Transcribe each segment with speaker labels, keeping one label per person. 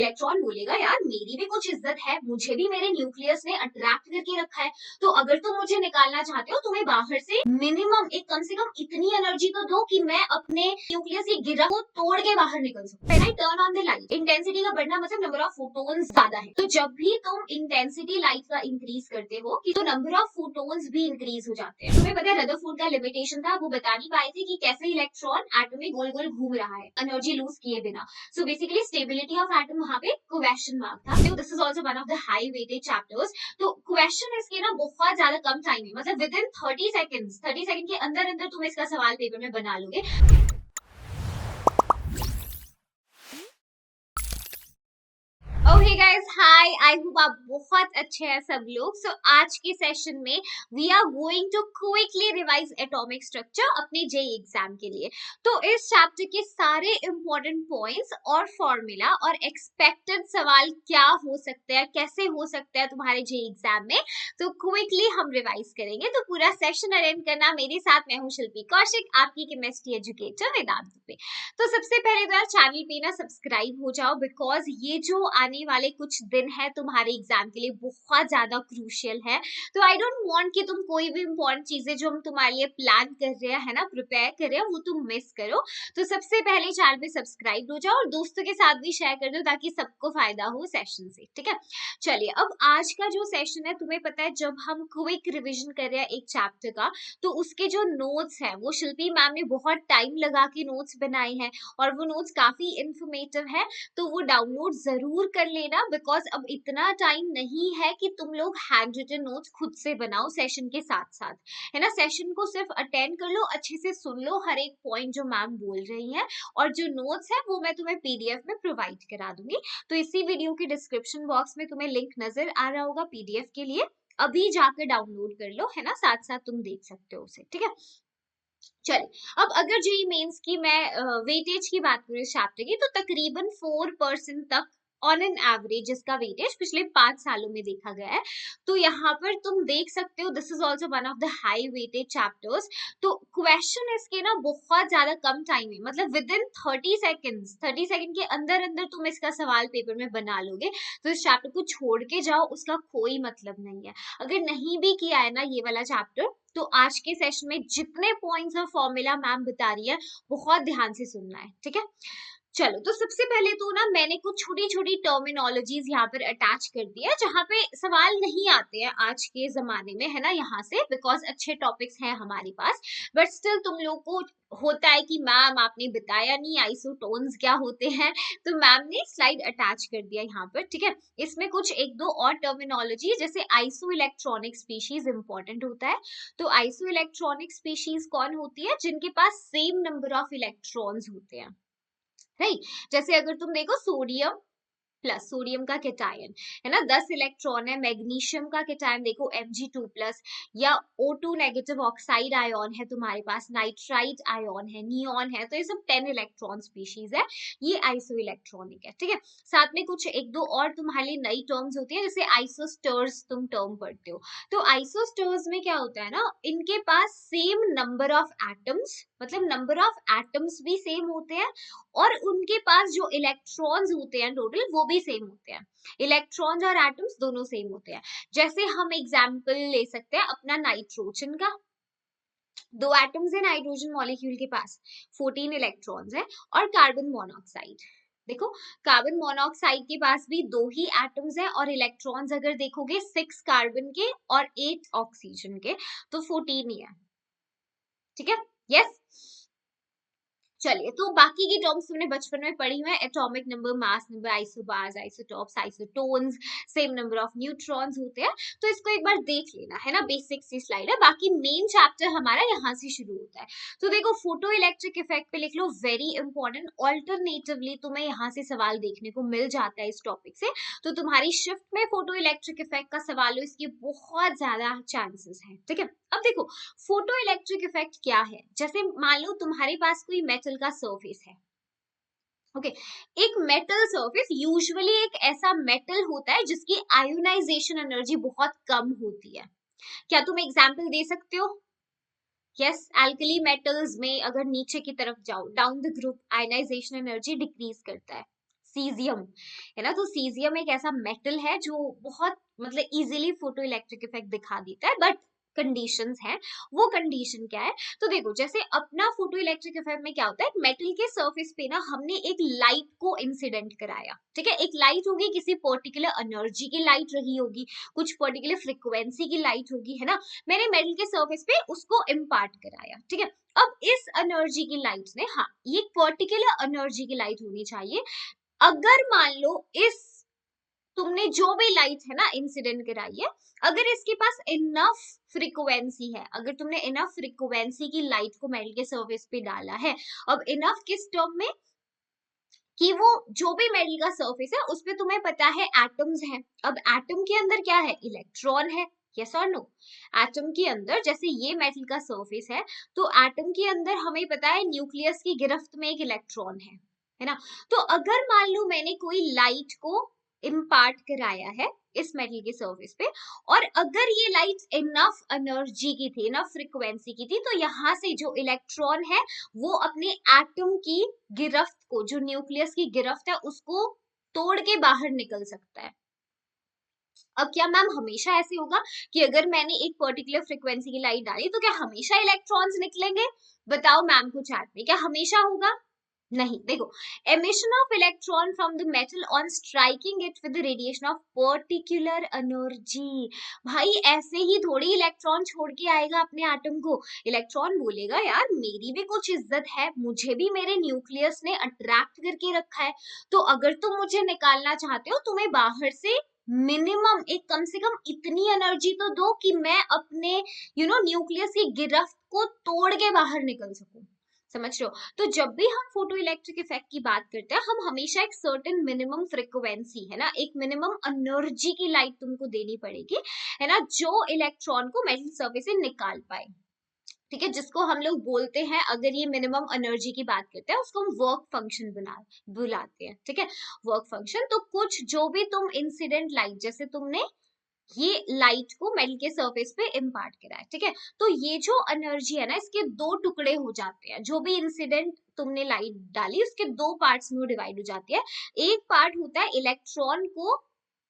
Speaker 1: Electron बोलेगा यार मेरी भी कुछ इज्जत है, मुझे भी मेरे न्यूक्लियस ने अट्रैक्ट करके रखा है, तो अगर तुम मुझे निकालना चाहते हो तुम्हें बाहर से मिनिमम एक कम से कम इतनी एनर्जी तो दो कि मैं अपने न्यूक्लियस की गिरा को तोड़ के बाहर निकल सकूं। When I turn on the light, intensity का बढ़ना मतलब नंबर ऑफ फोटॉन्स ज्यादा है, तो जब भी तुम इंटेंसिटी लाइट का इंक्रीज करते हो कि तो नंबर ऑफ फोटॉन्स भी इंक्रीज हो जाते हैं। तुम्हें पता है रदरफोर्ड का लिमिटेशन था, वो बता नहीं पाए थे कि कैसे इलेक्ट्रॉन एटम में गोल गोल घूम रहा है एनर्जी लूज किए बिना। सो बेसिकली स्टेबिलिटी ऑफ एटम वहां पे क्वेश्चन मार्क था। तो this is also one of the high weighted chapters. तो क्वेश्चन इसके ना बहुत ज्यादा कम टाइम में, मतलब विद इन 30 सेकंड के अंदर अंदर तुम इसका सवाल पेपर में बना लोगे। Okay guys, hi, I hope आप बहुत अच्छे हैं सब लोग। सो आज के सेशन में we are going to quickly revise atomic structure अपने जेई एग्जाम के लिए। तो इस चैप्टर के सारे इंपॉर्टेंट पॉइंट्स और फॉर्मूला और एक्सपेक्टेड सवाल क्या हो सकते हैं, कैसे हो सकते हैं तुम्हारे जेई एग्जाम में, तो क्विकली हम रिवाइज करेंगे। तो पूरा सेशन अटेंड करना मेरे साथ। मैं हूँ शिल्पी कौशिक, आपकी केमिस्ट्री एजुकेटर वेदांत पे। तो सबसे पहले तो यार चैनल पे ना सब्सक्राइब हो जाओ, बिकॉज ये जो आने वाले कुछ दिन है तुम्हारे एग्जाम के लिए बहुत ज्यादा क्रूशियल है। तो आई डोंट वांट कि तुम कोई भी इंपॉर्टेंट चीजें जो हम तुम्हारे लिए प्लान कर रहे हैं ना, प्रिपेयर कर रहे हैं, वो तुम मिस करो। तो सबसे पहले चैनल पे सब्सक्राइब हो जाओ और दोस्तों के साथ भी शेयर कर दो ताकि सबको फायदा हो सेशन से, ठीक है। चलिए, अब आज का जो सेशन है, तुम्हें पता है जब हम क्विक रिविजन कर रहे हैं एक चैप्टर का, तो उसके जो नोट्स है वो शिल्पी मैम ने बहुत टाइम लगा के नोट्स बनाए हैं और वो नोट्स काफी इंफॉर्मेटिव है। तो वो डाउनलोड जरूर कर लेना, बिकॉज अब इतना टाइम नहीं है कि तुम लोग हैंड रिटन नोट्स खुद से बनाओ सेशन के साथ साथ, है ना। सेशन को सिर्फ अटेंड कर लो, अच्छे से सुन लो हर एक पॉइंट जो मैम बोल रही है, और जो नोट्स है वो मैं तुम्हें पीडीएफ में प्रोवाइड करा दूंगी। तो इसी वीडियो के डिस्क्रिप्शन बॉक्स में तुम्हें लिंक नजर आ रहा होगा पीडीएफ के लिए, अभी जाकर डाउनलोड कर लो, है ना, साथ साथ तुम देख सकते हो उसे, ठीक है। चलिए, अब अगर जेई मेंस की मैं वेटेज की बात करूं इस चैप्टर की, तो तकरीबन 4% तक ऑन एन एवरेज इसका वेटेज पिछले 5 सालों में देखा गया है। तो यहाँ पर तुम देख सकते हो this is also one of the high weighted chapters. तो क्वेश्चन इसके ना बहुत ज्यादा कम टाइम में, मतलब विद इन 30 सेकंड के अंदर अंदर तुम इसका सवाल पेपर में बना लोगे। तो इस चैप्टर को छोड़ के जाओ, उसका कोई मतलब नहीं है। अगर नहीं भी किया है ना ये वाला चैप्टर, तो आज के सेशन में जितने पॉइंट्स और फॉर्मूला मैम बता रही है बहुत ध्यान से सुनना है, ठीक है। चलो, तो सबसे पहले तो ना मैंने कुछ छोटी छोटी टर्मिनोलॉजीज यहाँ पर अटैच कर दी है जहाँ पे सवाल नहीं आते हैं आज के जमाने में, है ना, यहाँ से, बिकॉज अच्छे टॉपिक्स हैं हमारे पास। बट स्टिल तुम लोग को होता है कि मैम आपने बताया नहीं आइसोटोन्स क्या होते हैं, तो मैम ने स्लाइड अटैच कर दिया यहाँ पर, ठीक है। इसमें कुछ एक दो और टर्मिनोलॉजी, जैसे आइसो इलेक्ट्रॉनिक स्पीशीज इंपॉर्टेंट होता है। तो आइसो इलेक्ट्रॉनिक स्पीशीज कौन होती है? जिनके पास सेम नंबर ऑफ इलेक्ट्रॉन्स होते हैं, राइट। जैसे अगर तुम देखो सोडियम प्लस, सोडियम का केटायन है ना 10 इलेक्ट्रॉन है। मैग्नीशियम का केटायन देखो Mg2 प्लस, या O2 नेगेटिव ऑक्साइड आयन है तुम्हारे पास, नाइट्राइट आयन है, नियॉन है, तो ये सब 10 इलेक्ट्रॉन स्पीशीज है, ये आइसो इलेक्ट्रॉनिक है, ठीक है। साथ में कुछ एक दो और तुम्हारे लिए नई टर्म्स होती है, जैसे आइसोस्टर्स तुम टर्म पढ़ते हो। तो आइसोस्टर्स में क्या होता है ना, इनके पास सेम नंबर ऑफ एटम्स, मतलब नंबर ऑफ एटम्स भी सेम होते हैं, और उनके पास जो इलेक्ट्रॉन्स होते हैं टोटल वो भी सेम होते हैं। इलेक्ट्रॉन्स और एटम्स दोनों सेम होते हैं। जैसे हम एग्जांपल ले सकते हैं अपना नाइट्रोजन का, 2 एटम्स है नाइट्रोजन मॉलिक्यूल के पास, 14 इलेक्ट्रॉन्स है। और कार्बन मोनोऑक्साइड, देखो कार्बन मोनोऑक्साइड के पास भी 2 ही एटम्स हैं, और इलेक्ट्रॉन्स अगर देखोगे 6 कार्बन के और 8 ऑक्सीजन के, तो 14 ही है, ठीक है। यस, चलिए, तो बाकी की टर्म्स तुमने बचपन में पढ़ी हुई है, atomic number, mass number, isobars, isotopes, isotones, same number of neutrons होते हैं। तो इसको एक बार देख लेना, है ना, बेसिक सी स्लाइड है। बाकी मेन चैप्टर हमारा यहाँ से शुरू होता है। तो देखो फोटो इलेक्ट्रिक इफेक्ट पे लिख लो, वेरी इंपॉर्टेंट। ऑल्टरनेटिवली तुम्हें यहाँ से सवाल देखने को मिल जाता है इस टॉपिक से, तो तुम्हारी शिफ्ट में फोटो इलेक्ट्रिक इफेक्ट का सवाल हो, इसकी बहुत ज्यादा चांसेस है, ठीक है। अब देखो फोटो इलेक्ट्रिक इफेक्ट क्या है। जैसे मान लो तुम्हारे पास कोई मेटल का सरफेस है, ओके। एक मेटल सरफेस यूजुअली एक ऐसा मेटल होता है जिसकी आयोनाइजेशन एनर्जी बहुत कम होती है। क्या तुम एग्जांपल दे सकते हो? यस, एल्कली मेटल्स में अगर नीचे की तरफ जाओ, down the group, ionisation energy decrease करता है। सीजियम, है ना। तो सीजियम एक ऐसा मेटल है जो बहुत मतलब इजीली फोटो इलेक्ट्रिक इफेक्ट दिखा देता है, बट कंडीशंस हैं। वो कंडीशन क्या है, तो देखो जैसे अपना फोटो इलेक्ट्रिक इफेक्ट में क्या होता है, मेटल के सरफेस पे ना हमने एक लाइट को इंसिडेंट कराया, ठीक है। एक लाइट होगी, किसी पर्टिकुलर एनर्जी की लाइट रही होगी, कुछ पर्टिकुलर फ्रिक्वेंसी की लाइट होगी, है ना। मैंने मेटल के सरफेस पे उसको इम्पार्ट कराया, ठीक है। अब इस एनर्जी की लाइट ने, हाँ ये पर्टिकुलर एनर्जी की लाइट होनी चाहिए। अगर मान लो इस तुमने जो भी लाइट है ना इंसिडेंट कराई है, अगर इसके पास इनफ फ्रीक्वेंसी है, अगर तुमने इनफ फ्रीक्वेंसी की लाइट को मेटल के सरफेस पे डाला है, अब इनफ किस टर्म में, कि वो जो भी मेटल का सरफेस है उस पे तुम्हें पता है एटम्स हैं। अब एटम के अंदर क्या है, इलेक्ट्रॉन है, यस और नो। एटम के अंदर जैसे ये मेटल का सरफेस है, तो एटम के अंदर हमें पता है न्यूक्लियस की गिरफ्त में एक इलेक्ट्रॉन है ना। तो अगर मान लो मैंने कोई लाइट को इम्पार्ट कराया है इस मेटल के सरफेस पे, और अगर ये लाइट इनफ एनर्जी की थी, इनफ फ्रीक्वेंसी की थी, तो यहाँ से जो इलेक्ट्रॉन है वो अपने एटम की गिरफ्त को, जो न्यूक्लियस की गिरफ्त है, उसको तोड़ के बाहर निकल सकता है। अब क्या मैम हमेशा ऐसे होगा कि अगर मैंने एक पर्टिकुलर फ्रीक्वेंसी की लाइट डाली तो क्या हमेशा इलेक्ट्रॉन्स निकलेंगे? बताओ मैम को चैट में, क्या हमेशा होगा? नहीं। देखो, emission of electron from the metal on striking it with the radiation of particular energy। भाई ऐसे ही थोड़ी इलेक्ट्रॉन छोड़ के आएगा अपने एटम को। इलेक्ट्रॉन बोलेगा यार मेरी भी कुछ इज्जत है, मुझे भी मेरे न्यूक्लियस ने अट्रैक्ट करके रखा है, तो अगर तुम मुझे निकालना चाहते हो तुम्हें बाहर से मिनिमम एक कम से कम इतनी एनर्जी तो दो कि मैं अपने न्यूक्लियस की गिरफ्त को तोड़ के बाहर निकल सकूं। समझ रहे हो? तो जब भी हम फोटो इलेक्ट्रिक इफेक्ट की बात करते हैं, हम हमेशा एक सर्टेन मिनिमम फ्रीक्वेंसी, है ना, एक मिनिमम एनर्जी की लाइट तुमको देनी पड़ेगी, है ना, जो इलेक्ट्रॉन को मेटल सरफेस से निकाल पाए, ठीक है। जिसको हम लोग बोलते हैं, अगर ये मिनिमम एनर्जी की बात करते हैं उसको हम वर्क फंक्शन बुलाते हैं, ठीक है, वर्क फंक्शन। तो कुछ जो भी तुम इंसिडेंट लाइट, जैसे तुमने ये लाइट को मेटल के सरफेस पे इम्पार्ट करा है, ठीक है, तो ये जो एनर्जी है ना इसके दो टुकड़े हो जाते हैं। जो भी इंसिडेंट तुमने लाइट डाली उसके दो पार्ट्स में डिवाइड हो जाती है। एक पार्ट होता है इलेक्ट्रॉन को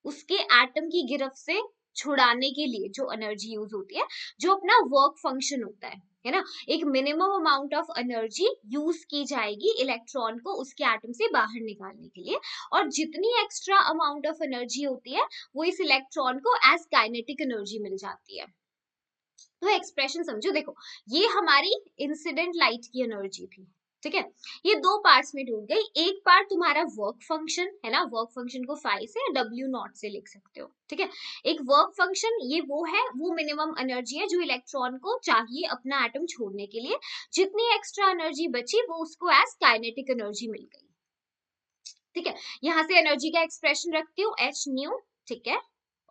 Speaker 1: उसके एटम की गिरफ्त से छुड़ाने के लिए जो एनर्जी यूज होती है, जो अपना वर्क फंक्शन होता है ना। एक minimum amount of energy use की जाएगी इलेक्ट्रॉन को उसके एटम से बाहर निकालने के लिए, और जितनी एक्स्ट्रा अमाउंट ऑफ एनर्जी होती है वो इस इलेक्ट्रॉन को एज काइनेटिक एनर्जी मिल जाती है। तो एक्सप्रेशन समझो, देखो ये हमारी इंसिडेंट लाइट की एनर्जी थी, ठीक है। ये दो पार्ट्स में टूट गई। एक पार्ट तुम्हारा वर्क फंक्शन है ना, वर्क फंक्शन को फाई से या डब्ल्यू नॉट से लिख सकते हो, ठीक है। एक वर्क फंक्शन ये वो है, वो मिनिमम एनर्जी है जो इलेक्ट्रॉन को चाहिए अपना एटम छोड़ने के लिए। जितनी एक्स्ट्रा एनर्जी बची वो उसको एज काइनेटिक एनर्जी मिल गई, ठीक है। यहां से एनर्जी का एक्सप्रेशन रखती हूँ एच न्यू, ठीक है,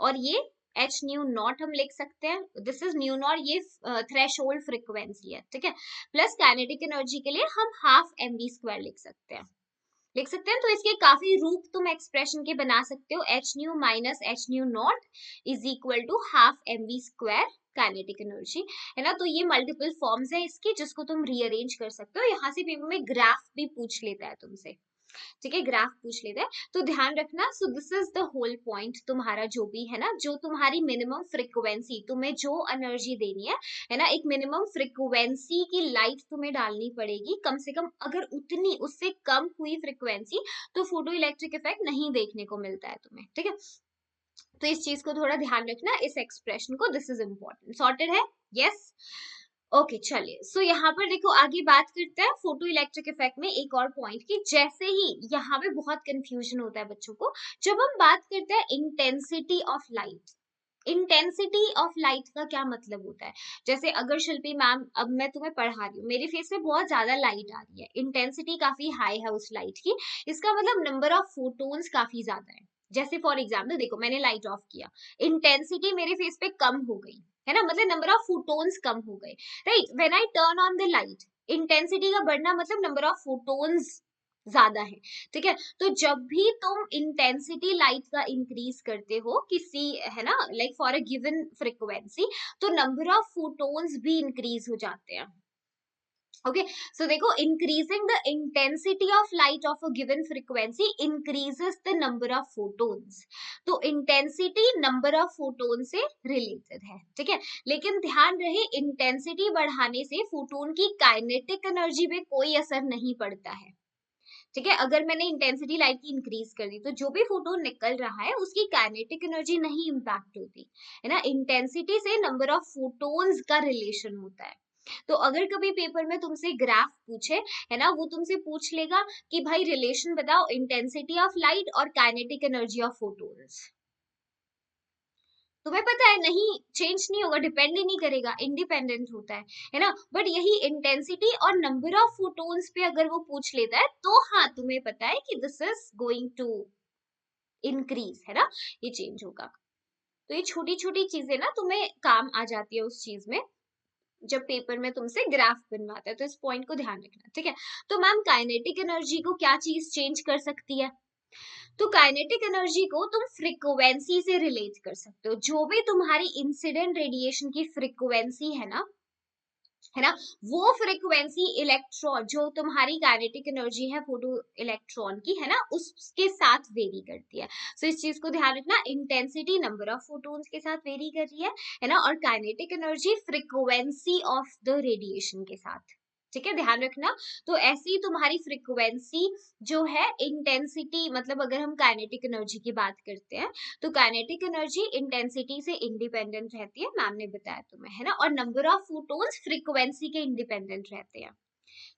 Speaker 1: और ये एच न्यू नॉट हम लिख सकते हैं, दिस इज न्यू नॉट, ये थ्रेशोल्ड फ्रीक्वेंसी है, ठीक है। प्लस काइनेटिक एनर्जी के लिए हम हाफ एम वी स्क्वायर लिख सकते हैं। तो इसके काफी रूप तुम एक्सप्रेशन के बना सकते हो। H nu minus h nu not is equal to half m v square kinetic energy, है ना। तो ये मल्टीपल फॉर्म्स है इसकी जिसको तुम रीअरेंज कर सकते हो। यहाँ से पेपर में ग्राफ भी पूछ लेता है तुमसे, ठीक है, ग्राफ पूछ लेते हैं, तो ध्यान रखना। So this is the whole point, तुम्हारा जो भी है ना, जो तुम्हारी मिनिमम फ्रीक्वेंसी, तुम्हें जो एनर्जी देनी है ना, एक मिनिमम फ्रीक्वेंसी की लाइट तुम्हें डालनी पड़ेगी। कम से कम अगर उतनी उससे कम हुई फ्रीक्वेंसी तो फोटो इलेक्ट्रिक इफेक्ट नहीं देखने को मिलता है तुम्हें, ठीक है। तो इस चीज को थोड़ा ध्यान रखना, इस एक्सप्रेशन को, दिस इज इंपॉर्टेंट। सॉर्टेड है? यस, ओके चलिए। सो यहाँ पर देखो आगे बात करते हैं फोटो इलेक्ट्रिक इफेक्ट में एक और पॉइंट की। जैसे ही यहाँ पे बहुत कंफ्यूजन होता है बच्चों को जब हम बात करते हैं intensity of light. Intensity of light का क्या मतलब होता है? जैसे अगर शिल्पी मैम, अब मैं तुम्हें पढ़ा रही हूँ, मेरे फेस पे बहुत ज्यादा लाइट आ रही है, इंटेंसिटी काफी हाई है उस लाइट की, इसका मतलब नंबर ऑफ फोटोन्स काफी ज्यादा है। जैसे फॉर एग्जाम्पल देखो मैंने लाइट ऑफ किया, इंटेंसिटी मेरे फेस पे कम हो गई, है ना, मतलब नंबर ऑफ फोटोन्स कम हो गए, right. When I turn on the light, intensity का बढ़ना मतलब नंबर ऑफ फोटोन्स ज्यादा है, ठीक है। तो जब भी तुम इंटेंसिटी लाइट का इंक्रीज करते हो किसी, है ना, like for a given frequency, तो नंबर ऑफ फोटोन्स भी इंक्रीज हो जाते हैं, ओके सो देखो, increasing the intensity of light of a given frequency increases the number of photons. तो इंटेंसिटी नंबर ऑफ फोटोन से रिलेटेड है, ठीक है। लेकिन ध्यान रहे, इंटेंसिटी बढ़ाने से फोटोन की काइनेटिक एनर्जी पे कोई असर नहीं पड़ता है, ठीक है। अगर मैंने इंटेंसिटी लाइट की इंक्रीज कर दी तो जो भी फोटोन निकल रहा है उसकी काइनेटिक एनर्जी नहीं इम्पैक्ट होती है ना। इंटेंसिटी से नंबर ऑफ फोटोन्स का रिलेशन होता है। तो अगर कभी पेपर में तुमसे ग्राफ पूछे, है ना, वो तुमसे पूछ लेगा कि भाई रिलेशन बताओ इंटेंसिटी ऑफ लाइट और काइनेटिक एनर्जी ऑफ फोटोन्स। तुम्हें पता है नहीं, चेंज नहीं होगा, डिपेंड ही नहीं करेगा, इंडिपेंडेंट होता है ना। बट यही इंटेंसिटी और नंबर ऑफ फोटोन्स पे अगर वो पूछ लेता है तो हाँ तुम्हें पता है कि this is going to increase, है ना, ये चेंज होगा। तो ये छोटी छोटी चीजें ना तुम्हें काम आ जाती है उस चीज में, जब पेपर में तुमसे ग्राफ बनवाता है, तो इस पॉइंट को ध्यान रखना, ठीक है। तो मैम काइनेटिक एनर्जी को क्या चीज चेंज कर सकती है? तो काइनेटिक एनर्जी को तुम फ्रीक्वेंसी से रिलेट कर सकते हो। जो भी तुम्हारी इंसिडेंट रेडिएशन की फ्रीक्वेंसी है ना, वो फ्रीक्वेंसी इलेक्ट्रॉन, जो तुम्हारी काइनेटिक एनर्जी है फोटो इलेक्ट्रॉन की, है ना, उसके साथ वेरी करती है। सो इस चीज को ध्यान रखना, इंटेंसिटी नंबर ऑफ फोटोन्स के साथ वेरी कर रही है ना, और kinetic energy frequency of the radiation के साथ, ठीक है, ध्यान रखना। तो ऐसी तुम्हारी फ्रीक्वेंसी जो है, इंटेंसिटी मतलब अगर हम काइनेटिक एनर्जी की बात करते हैं तो काइनेटिक एनर्जी इंटेंसिटी से इंडिपेंडेंट रहती है, मैम ने बताया तुम्हें, है ना, और नंबर ऑफ फोटोन्स फ्रीक्वेंसी के इंडिपेंडेंट रहते हैं।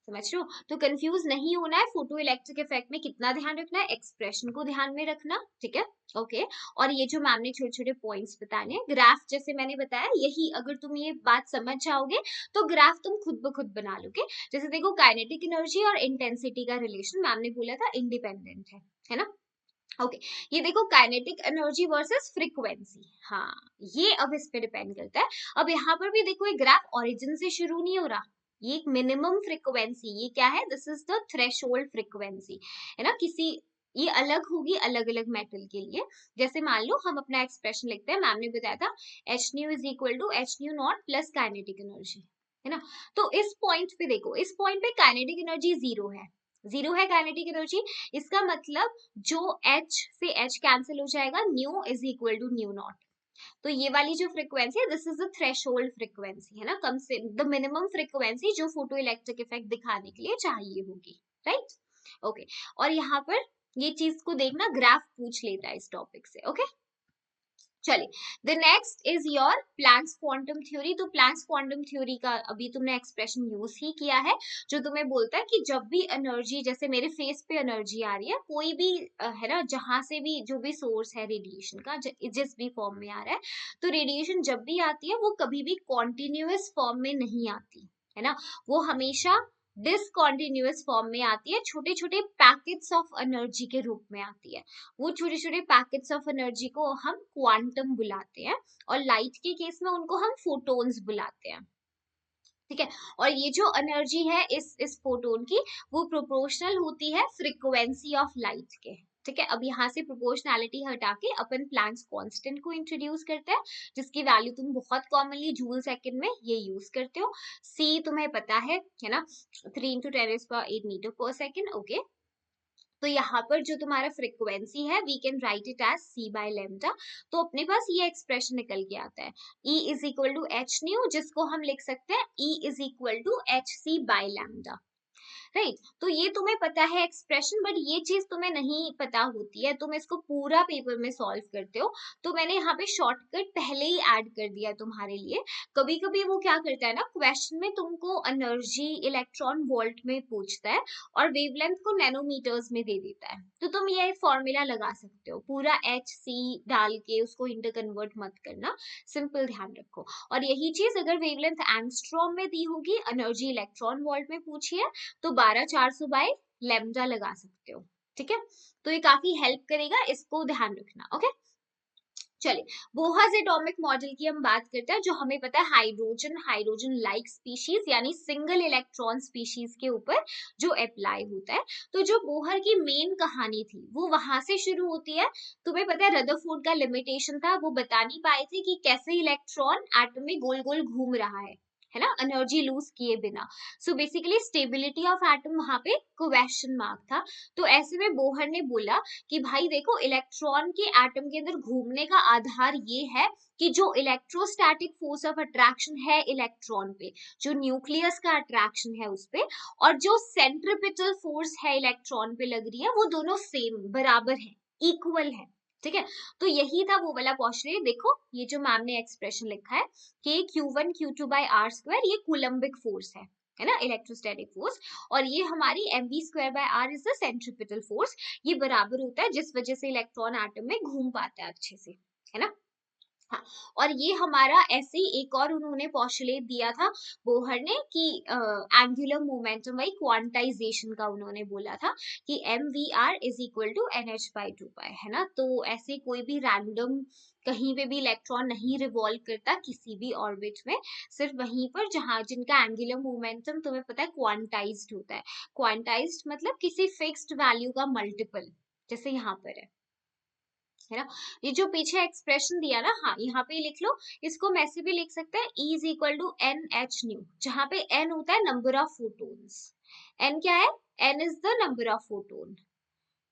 Speaker 1: समझ रहे हो? तो कंफ्यूज नहीं होना है। फोटो इलेक्ट्रिक इफेक्ट में कितना ध्यान रखना है, एक्सप्रेशन को ध्यान में रखना, ठीक है, ओके। और ये जो मैम ने छोटे छोटे पॉइंट्स बताने हैं, ग्राफ जैसे मैंने बताया, यही अगर तुम ये बात समझ जाओगे तो ग्राफ तुम खुद ब खुद बना लोगे। जैसे देखो, काइनेटिक एनर्जी और इंटेंसिटी का रिलेशन मैम ने बोला था इंडिपेंडेंट है ना। ओके ये देखो, काइनेटिक एनर्जी वर्सेस फ्रीक्वेंसी, हाँ ये अब इस पे डिपेंड करता है। अब यहाँ पर भी देखो, ये ग्राफ ओरिजिन से शुरू नहीं हो रहा, ये एक मिनिमम फ्रीक्वेंसी, ये क्या है, this is the threshold frequency, है ना। किसी ये अलग होगी अलग अलग मेटल के लिए। जैसे मान लो हम अपना एक्सप्रेशन लिखते हैं, मैम ने बताया था h nu is equal to h nu not plus kinetic energy, है ना। तो इस पॉइंट पे देखो, इस पॉइंट पे काइनेटिक एनर्जी जीरो है काइनेटिक एनर्जी। इसका मतलब जो H से H कैंसिल हो जाएगा, nu is equal to nu not. तो ये वाली जो फ्रीक्वेंसी है, this is the threshold frequency, है ना, कम से द मिनिमम फ्रीक्वेंसी जो फोटो इलेक्ट्रिक इफेक्ट दिखाने के लिए चाहिए होगी, राइट, ओके। और यहाँ पर ये चीज को देखना, ग्राफ पूछ लेता है इस टॉपिक से, ओके। चलिए, the next is your Planck's quantum theory. तो प्लैंक्स क्वांटम थ्योरी का अभी तुमने एक्सप्रेशन यूज ही किया है, जो तुम्हें बोलता है कि जब भी एनर्जी, जैसे मेरे फेस पे एनर्जी आ रही है, कोई भी है ना, जहां से भी जो भी सोर्स है रेडिएशन का, जिस भी फॉर्म में आ रहा है, तो रेडिएशन जब भी आती है वो कभी भी कॉन्टिन्यूअस फॉर्म में नहीं आती, है ना, वो हमेशा डिसकॉन्टिन्यूअस फॉर्म में आती है, छोटे छोटे पैकेट्स ऑफ एनर्जी के रूप में आती है। वो छोटे छोटे पैकेट्स ऑफ एनर्जी को हम क्वांटम बुलाते हैं, और लाइट के केस में उनको हम फोटोन्स बुलाते हैं, ठीक है। और ये जो एनर्जी है इस फोटोन की, वो प्रोपोर्शनल होती है फ्रीक्वेंसी ऑफ लाइट के, ठीक है। अब यहाँ से प्रोपोर्शनैलिटी हटा के अपन प्लैंक्स कांस्टेंट को इंट्रोड्यूस करते हैं, जिसकी वैल्यू तुम बहुत कॉमनली जूल सेकंड में ये यूज करते हो। सी तुम्हें पता है ना, 3 × 10⁸ मीटर पर सेकंड, ओके। तो यहाँ पर जो तुम्हारा फ्रीक्वेंसी है, we can write it as c by lambda. तो अपने पास ये एक्सप्रेशन निकल के आता है, E is equal to h nu, जिसको हम लिख सकते हैं E is equal to h c by lambda, right. तो ये तुम्हें पता है एक्सप्रेशन, बट ये चीज तुम्हें नहीं पता होती है, तुम इसको पूरा पेपर में सॉल्व करते हो। तो मैंने यहाँ पे शॉर्टकट पहले ही ऐड कर दिया तुम्हारे लिए। कभी कभी वो क्या करता है ना, क्वेश्चन में तुमको एनर्जी इलेक्ट्रॉन वोल्ट में पूछता है और वेवलेंथ को नैनोमीटर्स में दे देता है, तो तुम ये फॉर्मूला लगा सकते हो, पूरा एच सी डाल के उसको इंटर कन्वर्ट मत करना, सिंपल ध्यान रखो। और यही चीज अगर वेवलेंथ एंगस्ट्रॉम में दी होगी, एनर्जी इलेक्ट्रॉन वोल्ट में पूछी है, तो 12400 बाय लेमडा लगा सकते हो, ठीक है। तो ये काफी हेल्प करेगा, इसको ध्यान रखना, ओके। चलिए, बोहर्स एटॉमिक मॉडल की हम बात करते हैं, जो हमें पता है हाइड्रोजन लाइक स्पीशीज यानी सिंगल इलेक्ट्रॉन स्पीशीज के ऊपर जो अप्लाई होता है। तो जो बोहर की मेन कहानी थी वो वहां से शुरू होती है। तुम्हें पता है रदरफोर्ड का लिमिटेशन था, वो बता नहीं पाए थे कि कैसे इलेक्ट्रॉन एटम में गोल गोल घूम रहा है, है ना, एनर्जी लूज किए बिना। सो बेसिकली स्टेबिलिटी ऑफ एटम वहां पे क्वेश्चन मार्क था। तो ऐसे में बोहर ने बोला कि भाई देखो, इलेक्ट्रॉन के एटम के अंदर घूमने का आधार ये है कि जो इलेक्ट्रोस्टैटिक फोर्स ऑफ अट्रैक्शन है इलेक्ट्रॉन पे, जो न्यूक्लियस का अट्रैक्शन है उस पे, और जो सेंट्रिपिटल फोर्स है इलेक्ट्रॉन पे लग रही है, वो दोनों सेम बराबर है, इक्वल है। ठीक है, तो यही था वो वाला पोस्टुलेट। देखो ये जो मैम ने एक्सप्रेशन लिखा है कि Q1 Q2 by R square, ये कूलम्बिक फोर्स है ना, इलेक्ट्रोस्टैटिक फोर्स, और ये हमारी mv square by r is the centripetal force. ये बराबर होता है जिस वजह से इलेक्ट्रॉन एटम में घूम पाता है अच्छे से, है ना। हाँ, और ये हमारा ऐसे ही एक और उन्होंने पोस्टुलेट दिया था बोहर ने कि एंगुलर मोमेंटम वाई क्वांटाइजेशन का उन्होंने बोला था कि mvr is equal to nh/2π, है ना। तो ऐसे कोई भी रैंडम कहीं पे भी इलेक्ट्रॉन नहीं रिवॉल्व करता किसी भी ऑर्बिट में, सिर्फ वहीं पर जहां जिनका एंगुलर मोमेंटम तुम्हें पता है क्वांटाइज्ड होता है। क्वांटाइज्ड मतलब किसी फिक्स्ड वैल्यू का मल्टीपल, जैसे यहाँ पर है ना। ये जो पीछे एक्सप्रेशन दिया ना, हाँ यहाँ पे लिख लो, इसको हम ऐसे भी लिख सकते हैं, E is equal to n h nu, जहां पे n होता है नंबर ऑफ फोटोन्स। n क्या है? n is the number of photon,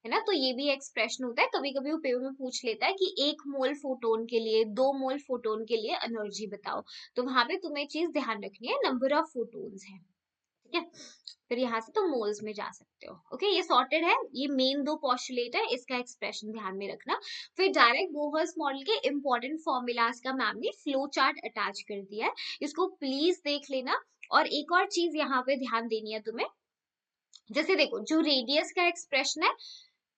Speaker 1: है ना। तो ये भी एक्सप्रेशन होता है, कभी कभी वो पेपर में पूछ लेता है कि 1 मोल फोटोन के लिए, 2 मोल फोटोन के लिए एनर्जी बताओ, तो वहां पे तुम्हें चीज ध्यान रखनी है, नंबर ऑफ फोटोन्स है, ठीक है। फिर यहाँ से तुम मोल्स में जा सकते हो। ओके, ये सॉर्टेड है, ये मेन 2 पोस्टुलेट है, इसका एक्सप्रेशन ध्यान में रखना। फिर डायरेक्ट बोहर्स मॉडल के इंपॉर्टेंट फॉर्मूलाज का मैम ने फ्लो चार्ट अटैच कर दिया है, इसको प्लीज देख लेना। और एक और चीज यहाँ पे ध्यान देनी है तुम्हें, जैसे देखो जो रेडियस का एक्सप्रेशन है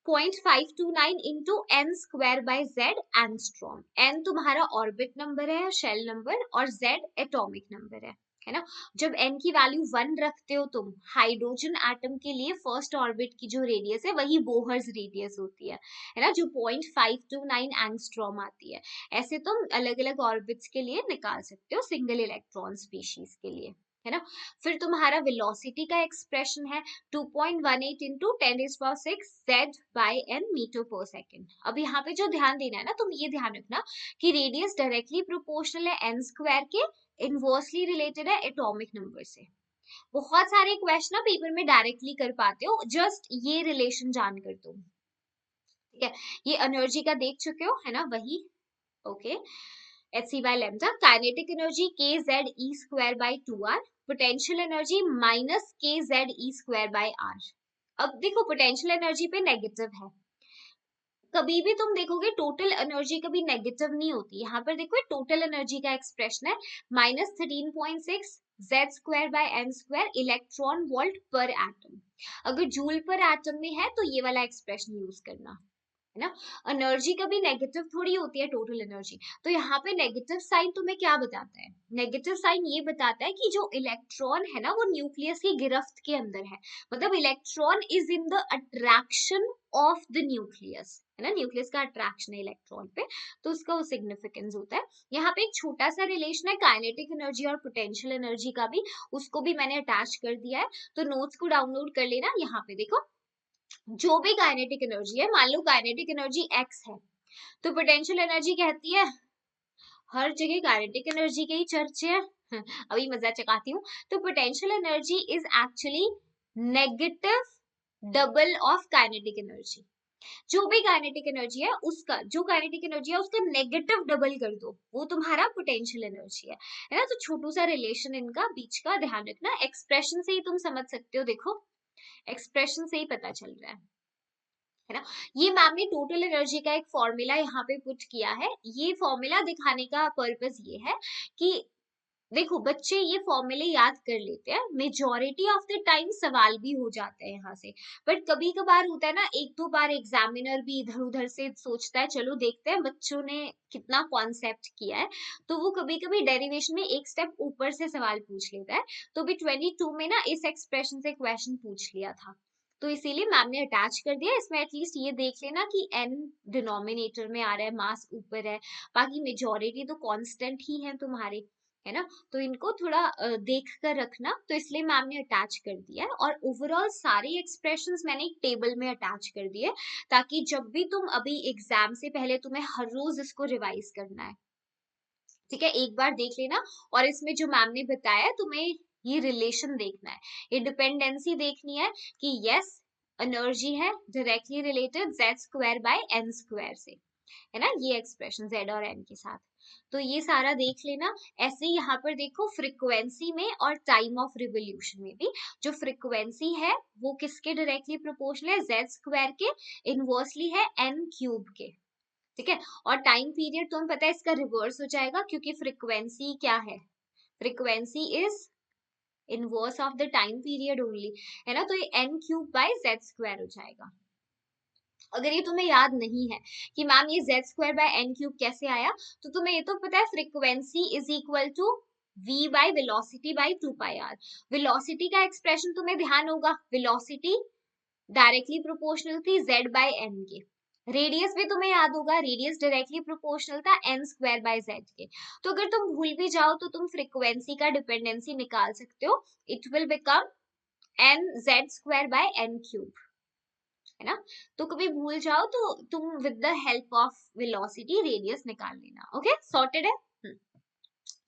Speaker 1: 0.529 into n square by z angstrom. N तुम्हारा ऑर्बिट नंबर है, शेल नंबर, और जेड एटॉमिक नंबर है ना। जब एन की वैल्यू 1 रखते हो तुम, हाइड्रोजन एटम के लिए फर्स्ट ऑर्बिट की जो रेडियस है वही बोहर्स रेडियस होती है ना, जो 0.529 एंगस्ट्रॉम आती है। ऐसे तुम अलग अलग ऑर्बिट्स के लिए निकाल सकते हो, सिंगल इलेक्ट्रॉन स्पीशीज के लिए, है ना। फिर तुम्हारा वेलोसिटी का एक्सप्रेशन है 2.18 into 10⁶ z by n metre पर सेकेंड। अब यहाँ पे जो ध्यान देना है ना, तुम ये ध्यान रखना कि रेडियस डायरेक्टली प्रोपोर्शनल है n स्क्वायर के, इनवर्सली रिलेटेड है एटॉमिक नंबर से। बहुत सारे क्वेश्चन ना पेपर में डायरेक्टली कर पाते हो, जस्ट ये रिलेशन जानकर तुम, ठीक है। ये एनर्जी का देख चुके हो, है ना, वही। Okay, Hc by lambda, kinetic energy kz e square by 2r, potential energy minus kz e square by r। अब देखो पोटेंशियल एनर्जी पे नेगेटिव है, कभी भी तुम देखोगे टोटल एनर्जी कभी नेगेटिव नहीं होती। यहाँ पर देखो टोटल एनर्जी का एक्सप्रेशन है -13.6 z square by n square electron volt पर एटम। अगर जूल पर एटम में है तो ये वाला एक्सप्रेशन यूज करना, है ना। एनर्जी कभी नेगेटिव थोड़ी होती है टोटल एनर्जी। तो यहाँ पे नेगेटिव साइन तुम्हें क्या बताता है? नेगेटिव साइन ये बताता है कि जो इलेक्ट्रॉन है ना वो न्यूक्लियस की गिरफ्त के अंदर है, मतलब electron is in the attraction of the nucleus, है ना, न्यूक्लियस का अट्रैक्शन है इलेक्ट्रॉन पे, तो उसका वो सिग्निफिकेंस होता है। यहाँ पे एक छोटा सा रिलेशन है काइनेटिक एनर्जी और पोटेंशियल एनर्जी का भी, उसको भी मैंने अटैच कर दिया है, तो नोट्स को डाउनलोड कर लेना। यहाँ पे देखो जो भी काइनेटिक एनर्जी है, मान लो काइनेटिक एनर्जी x है, तो पोटेंशियल एनर्जी कहती है, हर जगह काइनेटिक एनर्जी के ही चर्चे हैं अभी मजा चकाती हूँ। तो potential energy is actually negative double of kinetic energy. जो भी काइनेटिक एनर्जी है उसका, जो काइनेटिक एनर्जी है उसका नेगेटिव डबल कर दो, वो तुम्हारा पोटेंशियल एनर्जी है ना। तो छोटू सा रिलेशन इनका बीच का ध्यान रखना, एक्सप्रेशन से ही तुम समझ सकते हो, देखो एक्सप्रेशन से ही पता चल रहा है ना। ये मैम ने टोटल एनर्जी का एक फॉर्मूला यहाँ पे पुट किया है। ये फॉर्मूला दिखाने का पर्पस ये है कि देखो बच्चे ये फॉर्मूले याद कर लेते हैं, मेजोरिटी ऑफ द टाइम सवाल भी हो जाते हैं यहाँ से, बट कभी कभार होता है ना, एक दो बार एग्जामिनर भी इधर उधर से सोचता है चलो देखते हैं बच्चों ने कितना कॉन्सेप्ट किया है, तो वो कभी कभी डेरिवेशन में एक स्टेप ऊपर से सवाल पूछ लेता है। तो भी 22 में ना इस एक्सप्रेशन से क्वेश्चन पूछ लिया था, तो इसीलिए मैम ने अटैच कर दिया। इसमें एटलीस्ट ये देख लेना कि n डिनोमिनेटर में आ रहा है, मास ऊपर है, बाकी मेजोरिटी तो कांस्टेंट ही है तुम्हारे, है ना। तो इनको थोड़ा देख कर रखना, तो इसलिए मैम ने अटैच कर दिया है। और ओवरऑल सारे एक्सप्रेशंस मैंने एक टेबल में अटैच कर दिए, ताकि जब भी तुम अभी एग्जाम से पहले तुम्हें हर रोज इसको रिवाइज करना है, ठीक है, एक बार देख लेना। और इसमें जो मैम ने बताया तुम्हें ये रिलेशन देखना है, ये डिपेंडेंसी देखनी है कि यस एनर्जी है directly related z square by n square से, है ना, ये एक्सप्रेशन z और n के साथ। तो ये सारा देख लेना। ऐसे ही यहाँ पर देखो फ्रीक्वेंसी में और टाइम ऑफ रिवोल्यूशन में भी जो फ्रीक्वेंसी है वो किसके डायरेक्टली प्रोपोर्शनल है, z स्क्वायर के इनवर्सली है n क्यूब के, ठीक है। और टाइम पीरियड तुम्हें पता है इसका रिवर्स हो जाएगा, क्योंकि फ्रीक्वेंसी क्या है, frequency is inverse of the time period only, है ना। तो ये n cube by z square हो जाएगा। अगर ये तुम्हें याद नहीं है कि मैम ये z square by n cube कैसे आया, तो तुम्हें ये तो पता है frequency is equal to v by velocity by 2 pi r। Velocity का एक्सप्रेशन तुम्हें ध्यान होगा, वेलोसिटी डायरेक्टली प्रोपोर्शनल थी z बाय n के। रेडियस भी तुम्हें याद होगा, रेडियस डायरेक्टली प्रोपोर्शनल था n स्क्वायर बाय z के। तो अगर तुम भूल भी जाओ तो तुम फ्रीक्वेंसी का डिपेंडेंसी निकाल सकते हो, it will become n z square by n cube, है ना। तो कभी भूल जाओ तो तुम with the help of velocity radius निकाल लेना। ओके, सॉर्टेड है।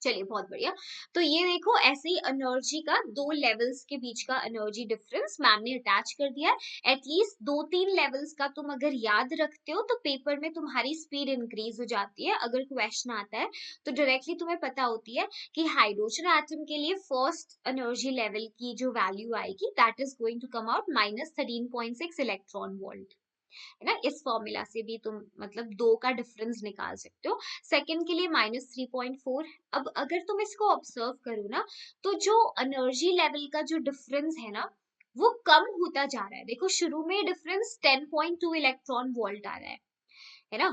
Speaker 1: चलिए बहुत बढ़िया। तो ये देखो ऐसे ही एनर्जी का दो लेवल्स के बीच का एनर्जी डिफरेंस मैम ने अटैच कर दिया है। एटलीस्ट 2-3 लेवल्स का तुम अगर याद रखते हो तो पेपर में तुम्हारी स्पीड इंक्रीज हो जाती है। अगर क्वेश्चन आता है तो डायरेक्टली तुम्हें पता होती है कि हाइड्रोजन एटम के लिए फर्स्ट एनर्जी लेवल की जो वैल्यू आएगी that is going to come out -13.6 electron volt, है ना। इस फॉर्मूला से भी तुम मतलब 2 का डिफरेंस निकाल सकते हो। सेकंड के लिए -3.4। अब अगर तुम इसको ऑब्जर्व करो ना, तो जो एनर्जी लेवल का जो डिफरेंस है ना वो कम होता जा रहा है। देखो शुरू में डिफरेंस 10.2 इलेक्ट्रॉन वोल्ट आ रहा है ना,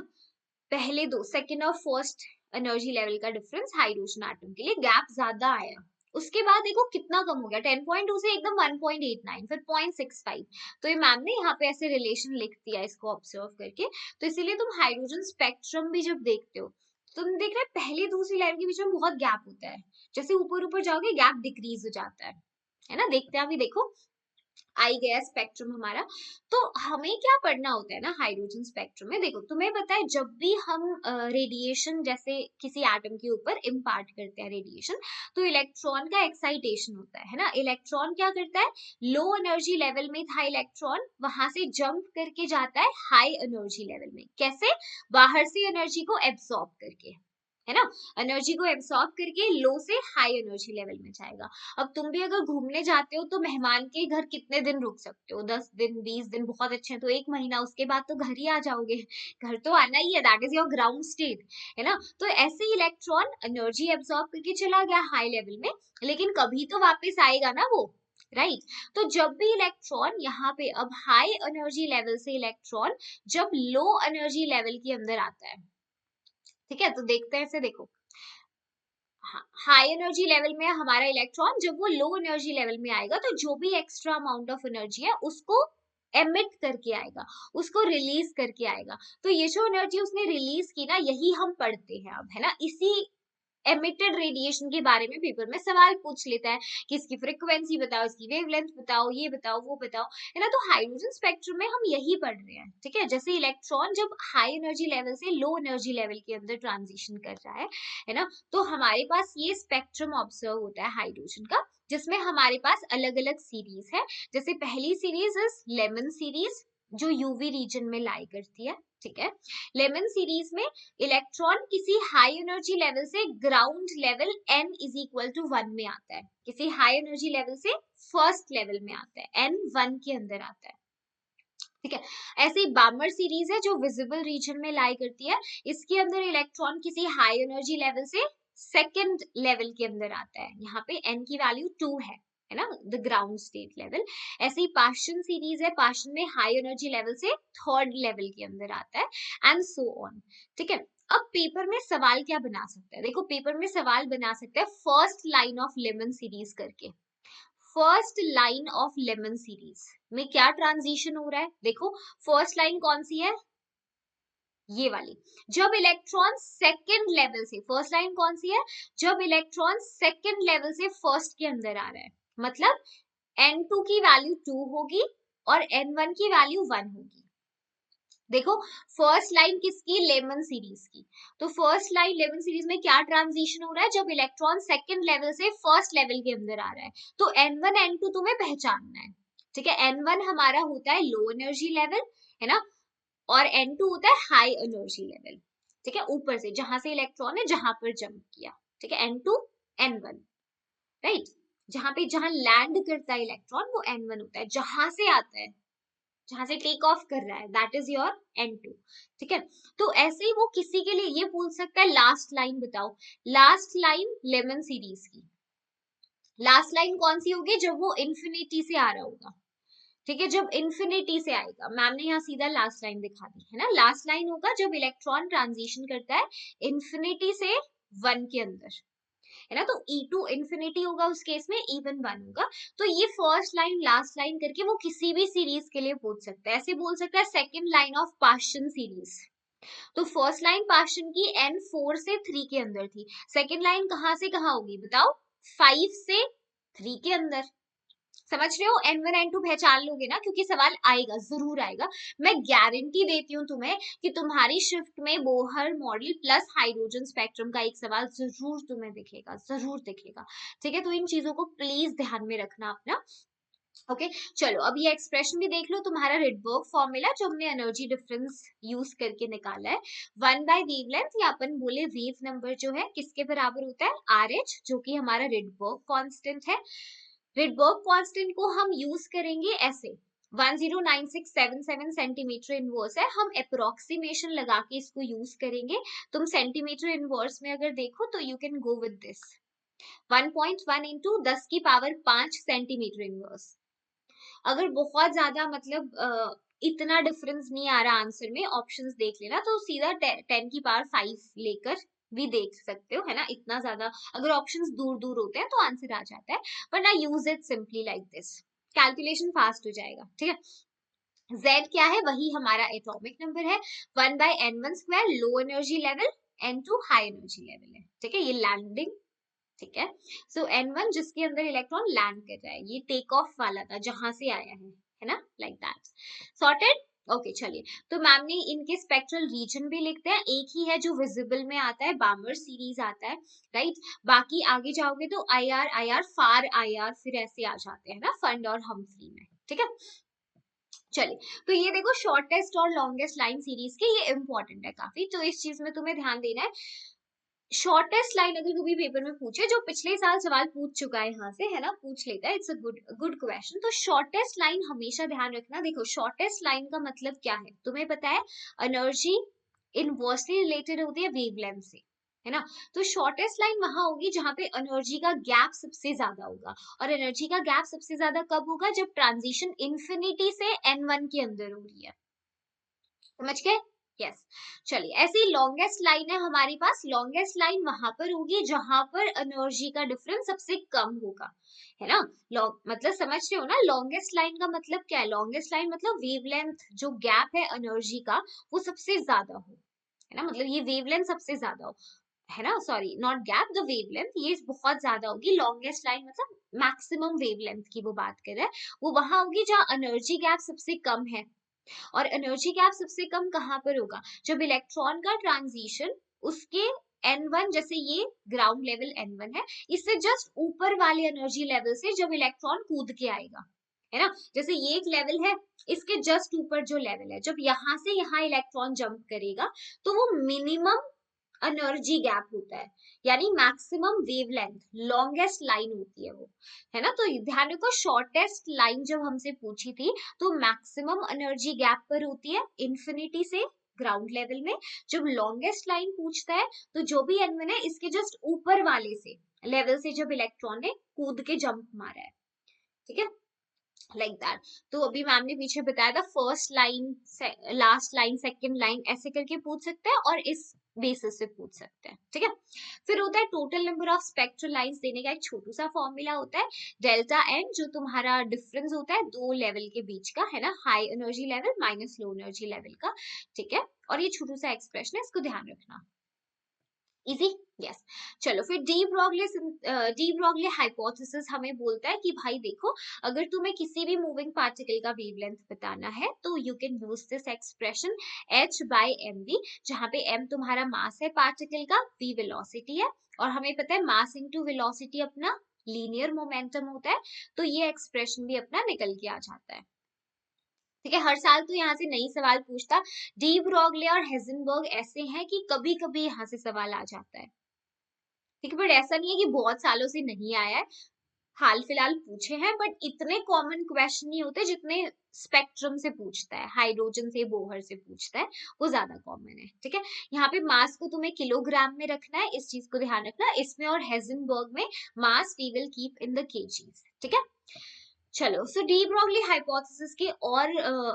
Speaker 1: पहले दो सेकंड और फर्स्ट एनर्जी लेवल का डिफरेंस हाइड्रोजन एटम के लिए गैप ज्यादा आया। उसके बाद देखो कितना कम हो गया, 10.2 से एकदम 1.89, फिर 0.65। तो ये मैम ने यहाँ पे ऐसे रिलेशन लिख दिया इसको ऑब्जर्व करके। तो इसीलिए तुम हाइड्रोजन स्पेक्ट्रम भी जब देखते हो तुम देख रहे पहली दूसरी लेवल के बीच में बहुत गैप होता है, जैसे ऊपर ऊपर जाओगे गैप डिक्रीज हो जाता है ना। देखते हैं अभी, देखो आई गया स्पेक्ट्रम हमारा। तो हमें क्या पढ़ना होता है ना हाइड्रोजन स्पेक्ट्रम में, देखो तुम्हें पता है जब भी हम रेडिएशन जैसे किसी एटम के ऊपर इम्पार्ट करते हैं रेडिएशन, तो इलेक्ट्रॉन का एक्साइटेशन होता है ना। इलेक्ट्रॉन क्या करता है, लो एनर्जी लेवल में था इलेक्ट्रॉन, वहां से जंप करके जाता है हाई एनर्जी लेवल में। कैसे, बाहर से एनर्जी को एब्सॉर्ब करके, है ना, एनर्जी को एब्सॉर्ब करके लो से हाई एनर्जी लेवल में जाएगा। अब तुम भी अगर घूमने जाते हो तो मेहमान के घर कितने दिन रुक सकते हो, 10 दिन 20 दिन बहुत अच्छे हैं तो 1 महीना, उसके बाद तो घर ही आ जाओगे, घर तो आना ही है, that is your ground state, है ना। तो ऐसे ही इलेक्ट्रॉन एनर्जी एब्सॉर्ब करके चला गया हाई लेवल में, लेकिन कभी तो वापस आएगा ना वो, राइट तो जब भी इलेक्ट्रॉन यहाँ पे अब हाई एनर्जी लेवल से इलेक्ट्रॉन जब लो एनर्जी लेवल के अंदर आता है, ठीक है, तो देखते हैं इसे, देखो हाई एनर्जी लेवल में हमारा इलेक्ट्रॉन जब वो लो एनर्जी लेवल में आएगा तो जो भी एक्स्ट्रा अमाउंट ऑफ एनर्जी है उसको एमिट करके आएगा, उसको रिलीज करके आएगा। तो ये जो एनर्जी उसने रिलीज की ना यही हम पढ़ते हैं अब, है ना। इसी एमिटेड रेडिएशन के बारे में पेपर में सवाल पूछ लेता है कि इसकी फ्रीक्वेंसी बताओ, इसकी वेवलेंथ बताओ, ये बताओ वो बताओ, है ना। तो हाइड्रोजन स्पेक्ट्रम में हम यही पढ़ रहे हैं, ठीक है। जैसे इलेक्ट्रॉन जब हाई एनर्जी लेवल से लो एनर्जी लेवल के अंदर ट्रांजिशन कर रहा है ना, तो हमारे पास ये स्पेक्ट्रम ऑब्जर्व होता है हाइड्रोजन का, जिसमें हमारे पास अलग अलग सीरीज है। जैसे पहली सीरीज इज लेमन सीरीज जो यूवी रीजन में लाई करती है, ठीक है। लेमन सीरीज में इलेक्ट्रॉन किसी हाई एनर्जी लेवल से ground level n is equal to 1 में आता है, किसी हाई एनर्जी लेवल से फर्स्ट लेवल में आता है, n 1 के अंदर आता है, ठीक है। ऐसे ही बामर सीरीज है जो विजिबल रीजन में लाई करती है, इसके अंदर इलेक्ट्रॉन किसी हाई एनर्जी लेवल से सेकेंड लेवल के अंदर आता है, यहाँ पे n की वैल्यू 2 है ना, द ग्राउंड स्टेट लेवल। ऐसे ही पाशन सीरीज है, पाशन में हाई एनर्जी लेवल से थर्ड लेवल के अंदर आता है, एंड सो ऑन, ठीक है। अब पेपर में सवाल क्या बना सकता है, देखो पेपर में सवाल बना सकता है first line of Lyman series करके। First line of Lyman series में क्या ट्रांजिशन हो रहा है, देखो फर्स्ट लाइन कौन सी है, ये वाली। जब इलेक्ट्रॉन सेकंड लेवल से, फर्स्ट लाइन कौन सी है, जब इलेक्ट्रॉन सेकंड लेवल से फर्स्ट के अंदर आ रहा है, मतलब n2 की वैल्यू 2 होगी और n1 की वैल्यू 1 होगी, देखो फर्स्ट लाइन किसकी, लेमन सीरीज की। तो फर्स्ट लाइन लेमन सीरीज में क्या ट्रांजिशन हो रहा है, जब इलेक्ट्रॉन सेकंड लेवल से फर्स्ट लेवल के अंदर आ रहा है। तो N1 N2 तुम्हें पहचानना है, ठीक है। N1 हमारा होता है लो एनर्जी लेवल, है ना, और N2 होता है हाई एनर्जी लेवल, ठीक है, ऊपर से जहां से इलेक्ट्रॉन है जहां पर जंप किया, ठीक है, N2 N1, राइट। जहां लैंड करता है इलेक्ट्रॉन वो N1 होता है, जहां से आता है, जहां से टेक ऑफ कर रहा है, दैट इज योर N2, ठीक है। तो ऐसे ही वो किसी के लिए ये पूछ सकता है लास्ट लाइन बताओ, लास्ट लाइन लेमन सीरीज की लास्ट लाइन कौन सी होगी, जब वो इन्फिनिटी से आ रहा होगा, ठीक है, जब इन्फिनिटी से आएगा। मैम ने यहाँ सीधा लास्ट लाइन दिखा दी है ना, लास्ट लाइन होगा जब इलेक्ट्रॉन ट्रांजिशन करता है इन्फिनिटी से वन के अंदर, है ना। तो E2 इन्फिनिटी होगा उस केस में, E1 1 होगा। तो ये फर्स्ट लाइन लास्ट लाइन करके वो किसी भी सीरीज के लिए पूछ सकता है। ऐसे बोल सकता है second line of Persian series. तो फर्स्ट लाइन पार्शियन की N4 से 3 के अंदर थी, सेकंड लाइन कहां से कहां होगी बताओ, 5 से 3 के अंदर। समझ रहे हो, N1 N2 पहचान लोगे ना, क्योंकि सवाल आएगा, जरूर आएगा। मैं गारंटी देती हूँ तुम्हें कि तुम्हारी शिफ्ट में Bohr model plus hydrogen spectrum का एक सवाल जरूर तुम्हें दिखेगा, जरूर दिखेगा, ठीक है। तो इन चीजों को प्लीज ध्यान में रखना अपना। ओके चलो, अब ये एक्सप्रेशन भी देख लो, तुम्हारा रिडबर्ग फॉर्मूला जो हमने एनर्जी डिफरेंस यूज करके निकाला है, 1/वेवलेंथ, या अपन बोले वेव नंबर जो है किसके बराबर होता है, RH, जो कि हमारा रिडबर्ग कांस्टेंट है। रिडबर्ग कांस्टेंट को हम यूज करेंगे ऐसे, 109677 सेंटीमीटर इनवर्स है, हम अप्रोक्सीमेशन लगा के इसको यूज करेंगे। तुम सेंटीमीटर इनवर्स में अगर देखो तो you can go with this 1.1 into 10 की पावर 5 सेंटीमीटर इनवर्स। अगर बहुत ज्यादा मतलब इतना डिफरेंस नहीं आ रहा आंसर में, ऑप्शंस देख लेना, तो सीधा 10 की पावर 5 लेकर भी देख सकते हो, है ना। इतना ज्यादा अगर ऑप्शंस दूर दूर होते हैं तो आंसर आ जाता है, वरना use it simply like this, calculation fast हो जाएगा, ठीक है। Z क्या है, वही हमारा एटॉमिक नंबर है, 1/N1 square low energy level, N2 high energy level है, ठीक है, ये लैंडिंग, ठीक है। सो N1 जिसके अंदर इलेक्ट्रॉन लैंड कर रहा है, ये टेक ऑफ वाला था जहां से आया है ना, लाइक दैट, सॉर्टेड। ओके चलिए, तो मैम ने इनके स्पेक्ट्रल रीजन भी लिखते हैं, एक ही है जो विजिबल में आता है, बामर सीरीज आता है, राइट। बाकी आगे जाओगे तो IR फार IR फिर ऐसे आ जाते हैं ना, फंड और हमफ्री में, ठीक है। चलिए, तो ये देखो शॉर्टेस्ट और लॉन्गेस्ट लाइन सीरीज के, ये इंपॉर्टेंट है काफी, तो इस चीज में तुम्हें ध्यान देना है। शॉर्टेस्ट लाइन अगर कभी पेपर में पूछे, जो पिछले साल सवाल पूछ चुका है यहाँ से, है ना, पूछ लेता है, इट्स अ गुड क्वेश्चन। तो शॉर्टेस्ट लाइन हमेशा ध्यान रखना। देखो शॉर्टेस्ट लाइन का मतलब क्या है, तुम्हें पता है, एनर्जी इनवर्सली रिलेटेड होती है वेवलेंथ से, है ना। तो शॉर्टेस्ट लाइन वहां होगी जहां पे एनर्जी का गैप सबसे ज्यादा होगा, और एनर्जी का गैप सबसे ज्यादा कब होगा, जब ट्रांजिशन इन्फिनिटी से N1 के अंदर हो रही है, समझ गए, यस। चलिए, ऐसी लॉन्गेस्ट लाइन है हमारे पास, लॉन्गेस्ट लाइन वहां पर होगी जहां पर एनर्जी का डिफरेंस सबसे कम होगा, है ना। मतलब समझ रहे हो ना, लॉन्गेस्ट लाइन का मतलब क्या है, लॉन्गेस्ट लाइन मतलब वेवलेंथ जो गैप है एनर्जी का वो सबसे ज्यादा हो, है ना, मतलब ये वेवलेंथ सबसे ज्यादा हो, है ना, sorry not gap, the wavelength ये बहुत ज्यादा होगी। लॉन्गेस्ट लाइन मतलब मैक्सिमम वेवलेंथ की वो बात कर रहा है, वो वहां होगी जहां एनर्जी गैप सबसे कम है। और एनर्जी गैप सबसे कम कहां पर होगा, जब इलेक्ट्रॉन का ट्रांजिशन उसके N1, जैसे ये ग्राउंड लेवल N1 है, इससे जस्ट ऊपर वाले एनर्जी लेवल से जब इलेक्ट्रॉन कूद के आएगा, है ना, जैसे ये एक लेवल है, इसके जस्ट ऊपर जो लेवल है, जब यहां से यहाँ इलेक्ट्रॉन जंप करेगा तो वो मिनिमम एनर्जी गैप होता है, यानी मैक्सिमम वेवलेंथ, लॉन्गेस्ट लाइन होती है वो, है ना। तो ध्यान रखो, शॉर्टेस्ट लाइन जब हमसे पूछी थी तो मैक्सिमम एनर्जी गैप पर होती है इन्फिनिटी से ग्राउंड लेवल में। जब लॉन्गेस्ट लाइन पूछता है तो जो भी N1 है इसके जस्ट ऊपर वाले से लेवल से जब इलेक्ट्रॉन ने कूद के जंप मारा है, ठीक है, लाइक दैट। तो अभी मैम ने पीछे बताया था, first line last line second line ऐसे करके पूछ सकते हैं, और इस बेसिस से पूछ सकते हैं, ठीक है। फिर होता है total number of spectral lines देने का एक छोटा सा फॉर्मूला होता है, डेल्टा एन, जो तुम्हारा डिफरेंस होता है दो लेवल के बीच का, है ना, high energy level minus low energy level का, ठीक है। और ये छोटा सा एक्सप्रेशन है, इसको ध्यान रखना। Easy, yes. चलो फिर डी ब्रॉगली हाइपोथेसिस हमें बोलता है कि भाई देखो, अगर तुम्हें किसी भी मूविंग पार्टिकल का वेवलेंथ बताना है तो you can use this expression h/mv, जहाँ पे m तुम्हारा मास है पार्टिकल का, v वेलोसिटी है, और हमें पता है मास इनटू वेलोसिटी अपना लीनियर मोमेंटम होता है, तो ये एक्सप्रेशन भी अपना निकल के आ जाता है। ठीक है, हर साल तो यहाँ से नई सवाल पूछता। डी ब्रॉगली और हेजनबर्ग ऐसे हैं कि कभी कभी यहाँ से सवाल आ जाता है। ठीक है, बट ऐसा नहीं है कि बहुत सालों से नहीं आया है, हाल फिलहाल पूछे हैं, बट इतने कॉमन क्वेश्चन नहीं होते जितने स्पेक्ट्रम से पूछता है, हाइड्रोजन से, बोहर से पूछता है, वो ज्यादा कॉमन है। ठीक है, यहाँ पे मास को तुम्हें किलोग्राम में रखना है, इस चीज को ध्यान रखना। इसमें और हेजनबर्ग में mass we will keep in the kgs. ठीक है, चलो सो डी ब्रॉगली हाइपोथेसिस के और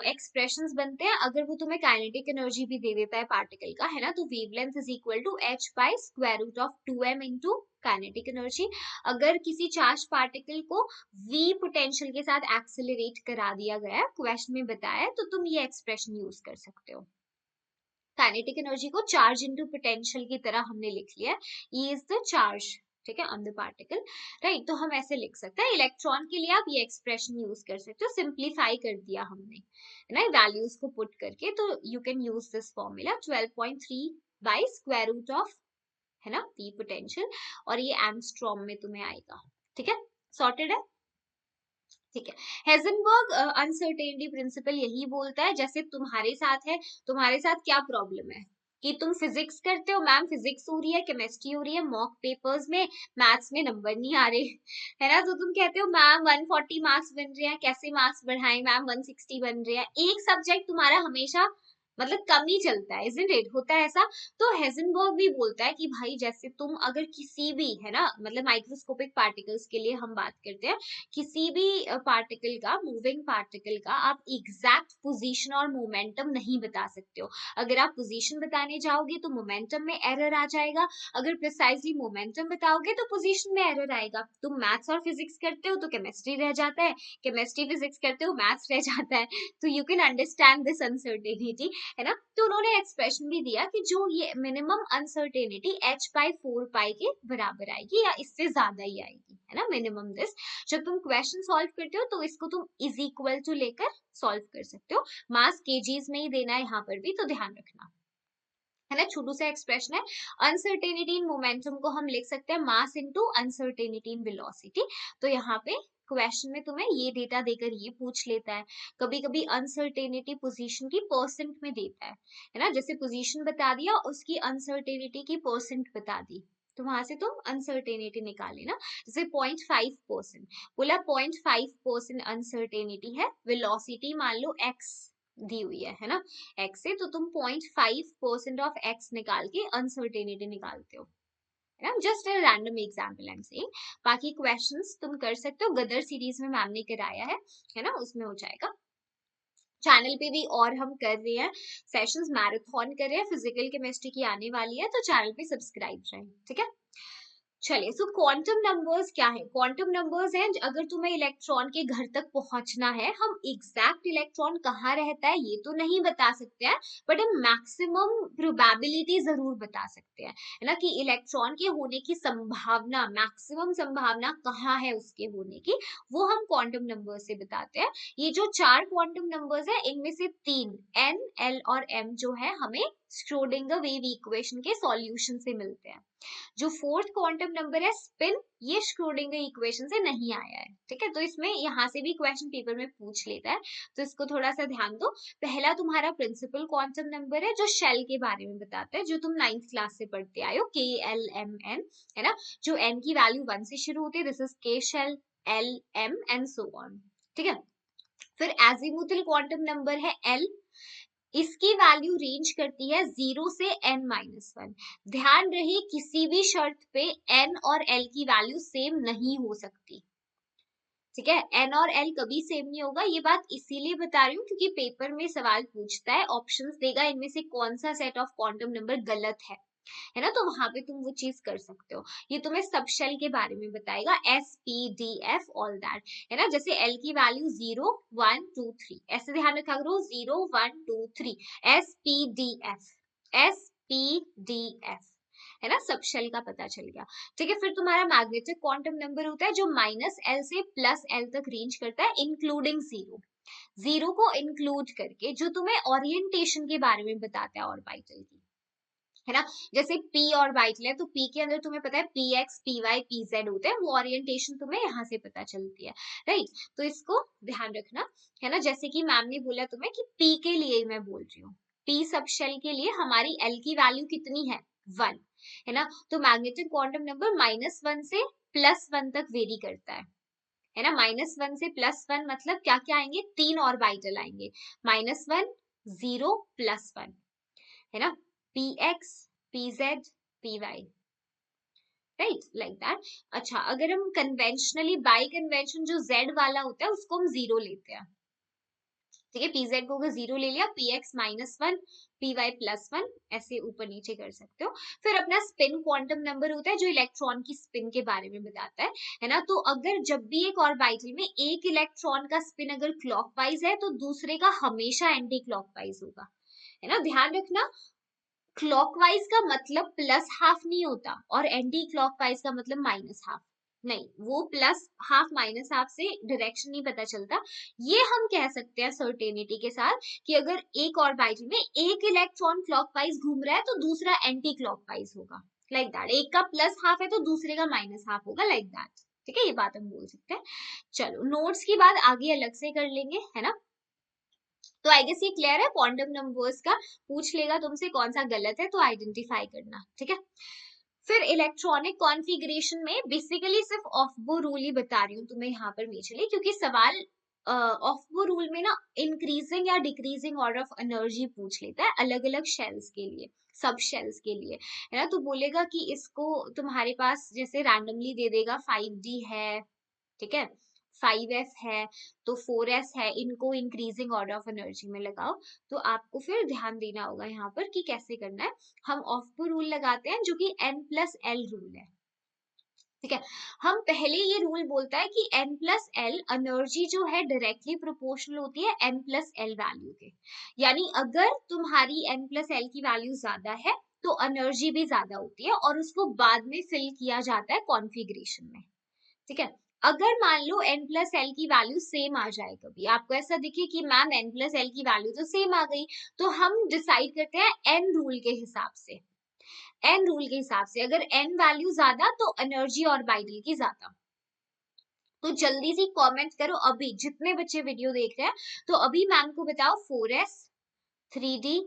Speaker 1: एक्सप्रेशंस बनते हैं। अगर वो तुम्हें काइनेटिक एनर्जी भी दे देता है पार्टिकल का, है ना, तो wavelength is equal to h by square root of 2m into kinetic energy. अगर किसी चार्ज पार्टिकल को v पोटेंशियल के साथ एक्सेलरेट करा दिया गया है, क्वेश्चन में बताया है, तो तुम ये एक्सप्रेशन यूज कर सकते हो। काइनेटिक एनर्जी को चार्ज इनटू पोटेंशियल की तरह हमने लिख लिया है, E इज द चार्ज, ठीक है, ऑन द पार्टिकल, राइट। तो हम ऐसे लिख सकते हैं। इलेक्ट्रॉन के लिए आप ये एक्सप्रेशन यूज कर सकते हो, सिंप्लीफाई कर दिया हमने, है ना, वैल्यूज को पुट करके। तो you can use this formula 12.3 by square root of, है ना, पी पोटेंशियल, और ये एंगस्ट्रॉम में तुम्हें आएगा। ठीक है, सॉर्टेड है। ठीक है, हेजनबर्ग अनसर्टेनिटी प्रिंसिपल यही बोलता है, जैसे तुम्हारे साथ है, तुम्हारे साथ क्या प्रॉब्लम है कि तुम फिजिक्स करते हो, मैम फिजिक्स हो रही है, केमिस्ट्री हो रही है, मॉक पेपर्स में मैथ्स में नंबर नहीं आ रहे, है ना, तो तुम कहते हो मैम 140 मार्क्स बन रहे हैं, कैसे मार्क्स बढ़ाएं मैम, 160 बन रहे हैं। एक सब्जेक्ट तुम्हारा हमेशा मतलब कम ही चलता है, इजंट इट, होता है ऐसा। तो हेजनबर्ग भी बोलता है कि भाई जैसे तुम अगर किसी भी, है ना, मतलब माइक्रोस्कोपिक पार्टिकल्स के लिए हम बात करते हैं, किसी भी पार्टिकल का, मूविंग पार्टिकल का आप एग्जैक्ट पोजीशन और मोमेंटम नहीं बता सकते हो। अगर आप पोजीशन बताने जाओगे तो मोमेंटम में एरर आ जाएगा, अगर प्रिसाइजली मोमेंटम बताओगे तो पोजीशन में एरर आएगा। तुम मैथ्स और फिजिक्स करते हो तो केमिस्ट्री रह जाता है, केमिस्ट्री फिजिक्स करते हो मैथ्स रह जाता है। तो you can understand this uncertainty, है ना। तो उन्होंने एक्सप्रेशन भी दिया कि जो ये मिनिमम अनसर्टेनिटी h/4 के बराबर आएगी या इससे ज्यादा ही आएगी, है ना, मिनिमम दिस। जब तुम क्वेश्चन सॉल्व करते हो तो इसको तुम इज इक्वल टू लेकर सॉल्व कर सकते हो। मास केजीज में ही देना है यहाँ पर भी, तो ध्यान रखना, है ना। छोटू सा एक्सप्रेशन है। अनसर्टेनिटी इन मोमेंटम को हम लिख सकते हैं mass into uncertainty in velocity. तो यहाँ पे क्वेश्चन में तुम्हें ये डेटा देकर ये पूछ लेता है। कभी कभी अनसर्टेनिटी पोजीशन की परसेंट में देता है ना, जैसे पोजीशन बता दिया, उसकी अनसर्टेनिटी की परसेंट बता दी, तो वहां से तुम अनसर्टेनिटी निकाले ना। जैसे 0.5%, बोला 0.5% अनसर्टेनिटी है, वेलोसिटी मान लो x दी हुई है ना, x से, तो तुम 0.5% ऑफ x निकाल के अनसर्टेनिटी निकालते हो, है ना। Just a random example I am saying. बाकी क्वेश्चंस तुम कर सकते हो, गदर सीरीज में मैम ने कराया है ना, उसमें हो जाएगा। चैनल पे भी और हम कर रहे हैं सेशंस, मैराथन कर रहे हैं, फिजिकल केमिस्ट्री की आने वाली है, तो चैनल पे सब्सक्राइब रहें। ठीक है, चलिए, सो क्वांटम नंबर्स क्या है? क्वांटम नंबर्स हैं अगर तुम्हें इलेक्ट्रॉन के घर तक पहुंचना है, हम एग्जैक्ट इलेक्ट्रॉन कहाँ रहता है ये तो नहीं बता सकते हैं, बट हम मैक्सिमम प्रोबेबिलिटी जरूर बता सकते हैं, है ना, कि इलेक्ट्रॉन के होने की संभावना, मैक्सिमम संभावना कहाँ है उसके होने की, वो हम क्वांटम नंबर से बताते हैं। ये जो 4 क्वांटम नंबर्स है, इनमें से 3 n, l और m जो है हमें श्रोडिंगर वेव इक्वेशन के सॉल्यूशन से मिलते हैं। जो 4th क्वांटम नंबर है स्पिन, ये श्रोडिंगर इक्वेशन से नहीं आया है। ठीक है, तो इसमें यहां से भी क्वेश्चन पेपर में पूछ लेता है, तो इसको थोड़ा सा ध्यान दो। पहला तुम्हारा प्रिंसिपल क्वांटम नंबर है जो शेल के बारे में बताता है, जो तुम 9th क्लास से पढ़ते आए हो, KLMN, है ना, जो n की वैल्यू 1 से शुरू होती है, दिस इज K शेल, L M and so on. ठीक है, फिर एजीमुथल क्वांटम नंबर है L, इसकी वैल्यू रेंज करती है 0 से n-1। ध्यान रहे किसी भी शर्त पे n और l की वैल्यू सेम नहीं हो सकती। ठीक है, n और l कभी सेम नहीं होगा। ये बात इसीलिए बता रही हूँ क्योंकि पेपर में सवाल पूछता है, ऑप्शंस देगा, इनमें से कौन सा सेट ऑफ क्वांटम नंबर गलत है ना, तो वहां पे तुम वो चीज कर सकते हो। ये तुम्हें सब शेल के बारे में बताएगा, SPDF ऑल दैट, है ना। जैसे L की वैल्यू 0 1 2 3, ऐसे ध्यान रखा करो, 0 1 2 3, SPDF, SPDF, है ना, सब शेल का पता चल गया। ठीक है, फिर तुम्हारा मैग्नेटिक क्वांटम नंबर होता है जो -L से +L तक रेंज करता है, इंक्लूडिंग जीरो, जीरो को इंक्लूड करके, जो तुम्हें ओरिएंटेशन के बारे में बताता है ऑर्बिटल की, है ना। जैसे p ऑर्बिटल है तो p के अंदर तुम्हें पता है px, py, pz होते हैं, वो ओरिएंटेशन तुम्हें यहाँ से पता चलती है, राइट। तो इसको ध्यान रखना, है ना। जैसे कि मैम ने बोला तुम्हें कि p के लिए मैं बोल रही हूँ, p सब शेल के लिए हमारी l की वैल्यू कितनी है, 1, है ना। तो मैग्नेटिक क्वांटम नंबर -1 से +1 तक वेरी करता है ना। -1 से +1 मतलब क्या क्या आएंगे, 3 ऑर्बिटल आएंगे, -1, 0, +1, है ना, px, pz, py, right, like that. अच्छा, अगर हम कन्वेंशनली बाई कन्वेंशन जो z वाला होता है उसको हम 0 लेते हैं, ठीक है, pz को अगर 0 ले लिया, px -1, py +1, ऐसे ऊपर नीचे कर सकते हो। फिर अपना स्पिन क्वांटम नंबर होता है जो इलेक्ट्रॉन की स्पिन के बारे में बताता है ना। तो अगर जब भी एक ऑर्बिटल में एक इलेक्ट्रॉन का स्पिन अगर क्लॉकवाइज है तो दूसरे का हमेशा एंटी क्लॉकवाइज होगा, है ना, ध्यान रखना। क्लॉकवाइज का मतलब +½ नहीं होता और एंटी क्लॉकवाइज का मतलब -½ नहीं, वो +½ -½ से डायरेक्शन नहीं पता चलता। ये हम कह सकते हैं सर्टेनिटी के साथ कि अगर एक ऑर्बिटल में एक इलेक्ट्रॉन क्लॉकवाइज घूम रहा है तो दूसरा एंटी क्लॉकवाइज होगा, लाइक दैट। एक का +½ है तो दूसरे का -½ होगा, लाइक दैट। ठीक है, ये बात हम बोल सकते हैं। चलो, नोट्स की बात आगे अलग से कर लेंगे, है ना। तो आई गेस ये क्लियर है, क्वांटम नंबर्स का पूछ लेगा तुमसे कौन सा गलत है तो आइडेंटिफाई करना, ठीक है। फिर इलेक्ट्रॉनिक कॉन्फ़िगरेशन में बेसिकली सिर्फ ऑफ बो रूल ही बता रही हूँ तुम्हें यहाँ पर मेजरली, क्योंकि सवाल ऑफ बो रूल में ना इंक्रीजिंग या डिक्रीजिंग ऑर्डर ऑफ एनर्जी पूछ लेता है अलग अलग शेल्स के लिए, सब शेल्स के लिए, है ना। तो बोलेगा कि इसको तुम्हारे पास जैसे रैंडमली दे देगा 5d है, ठीक है, 5s है, तो 4s है, इनको इंक्रीजिंग ऑर्डर ऑफ एनर्जी में लगाओ। तो आपको फिर ध्यान देना होगा यहाँ पर कि कैसे करना है। हम ऑफ बो रूल लगाते हैं जो कि n+l रूल है, ठीक है। हम पहले ये रूल बोलता है कि n+l एनर्जी जो है डायरेक्टली प्रोपोर्शनल होती है n+l वैल्यू के, यानी अगर तुम्हारी n+l की वैल्यू ज्यादा है तो एनर्जी भी ज्यादा होती है और उसको बाद में फिल किया जाता है कॉन्फ़िगरेशन में, ठीक है। अगर मान लो n+l की वैल्यू सेम आ जाए, कभी आपको ऐसा दिखे कि मैम n+l की वैल्यू तो सेम आ गई, तो हम डिसाइड करते हैं n रूल के हिसाब से, n रूल के हिसाब से अगर n वैल्यू ज्यादा तो एनर्जी ऑर्बिटल की ज्यादा। तो जल्दी से कमेंट करो अभी, जितने बच्चे वीडियो देख रहे हैं, तो अभी मैम को बताओ 4s, 3d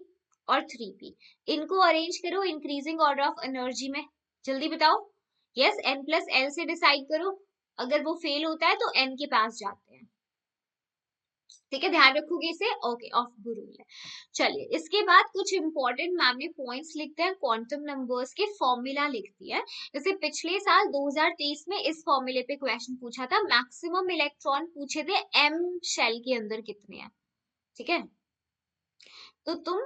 Speaker 1: और 3p, इनको अरेंज करो इंक्रीजिंग ऑर्डर ऑफ एनर्जी में, जल्दी बताओ। यस, n+l से डिसाइड करो, अगर वो फेल होता है तो n के पास जाते हैं, ठीक है, ध्यान रखोगे इसे, ओके, ऑफ बो रूल है। चलिए, इसके बाद कुछ इंपॉर्टेंट मैम ने पॉइंट्स लिखते हैं, क्वांटम नंबर्स के फॉर्मूला लिखती है। जैसे पिछले साल 2023 में इस फॉर्मूले पे क्वेश्चन पूछा था, मैक्सिमम इलेक्ट्रॉन पूछे थे m शेल के अंदर कितने हैं, ठीक है। तो तुम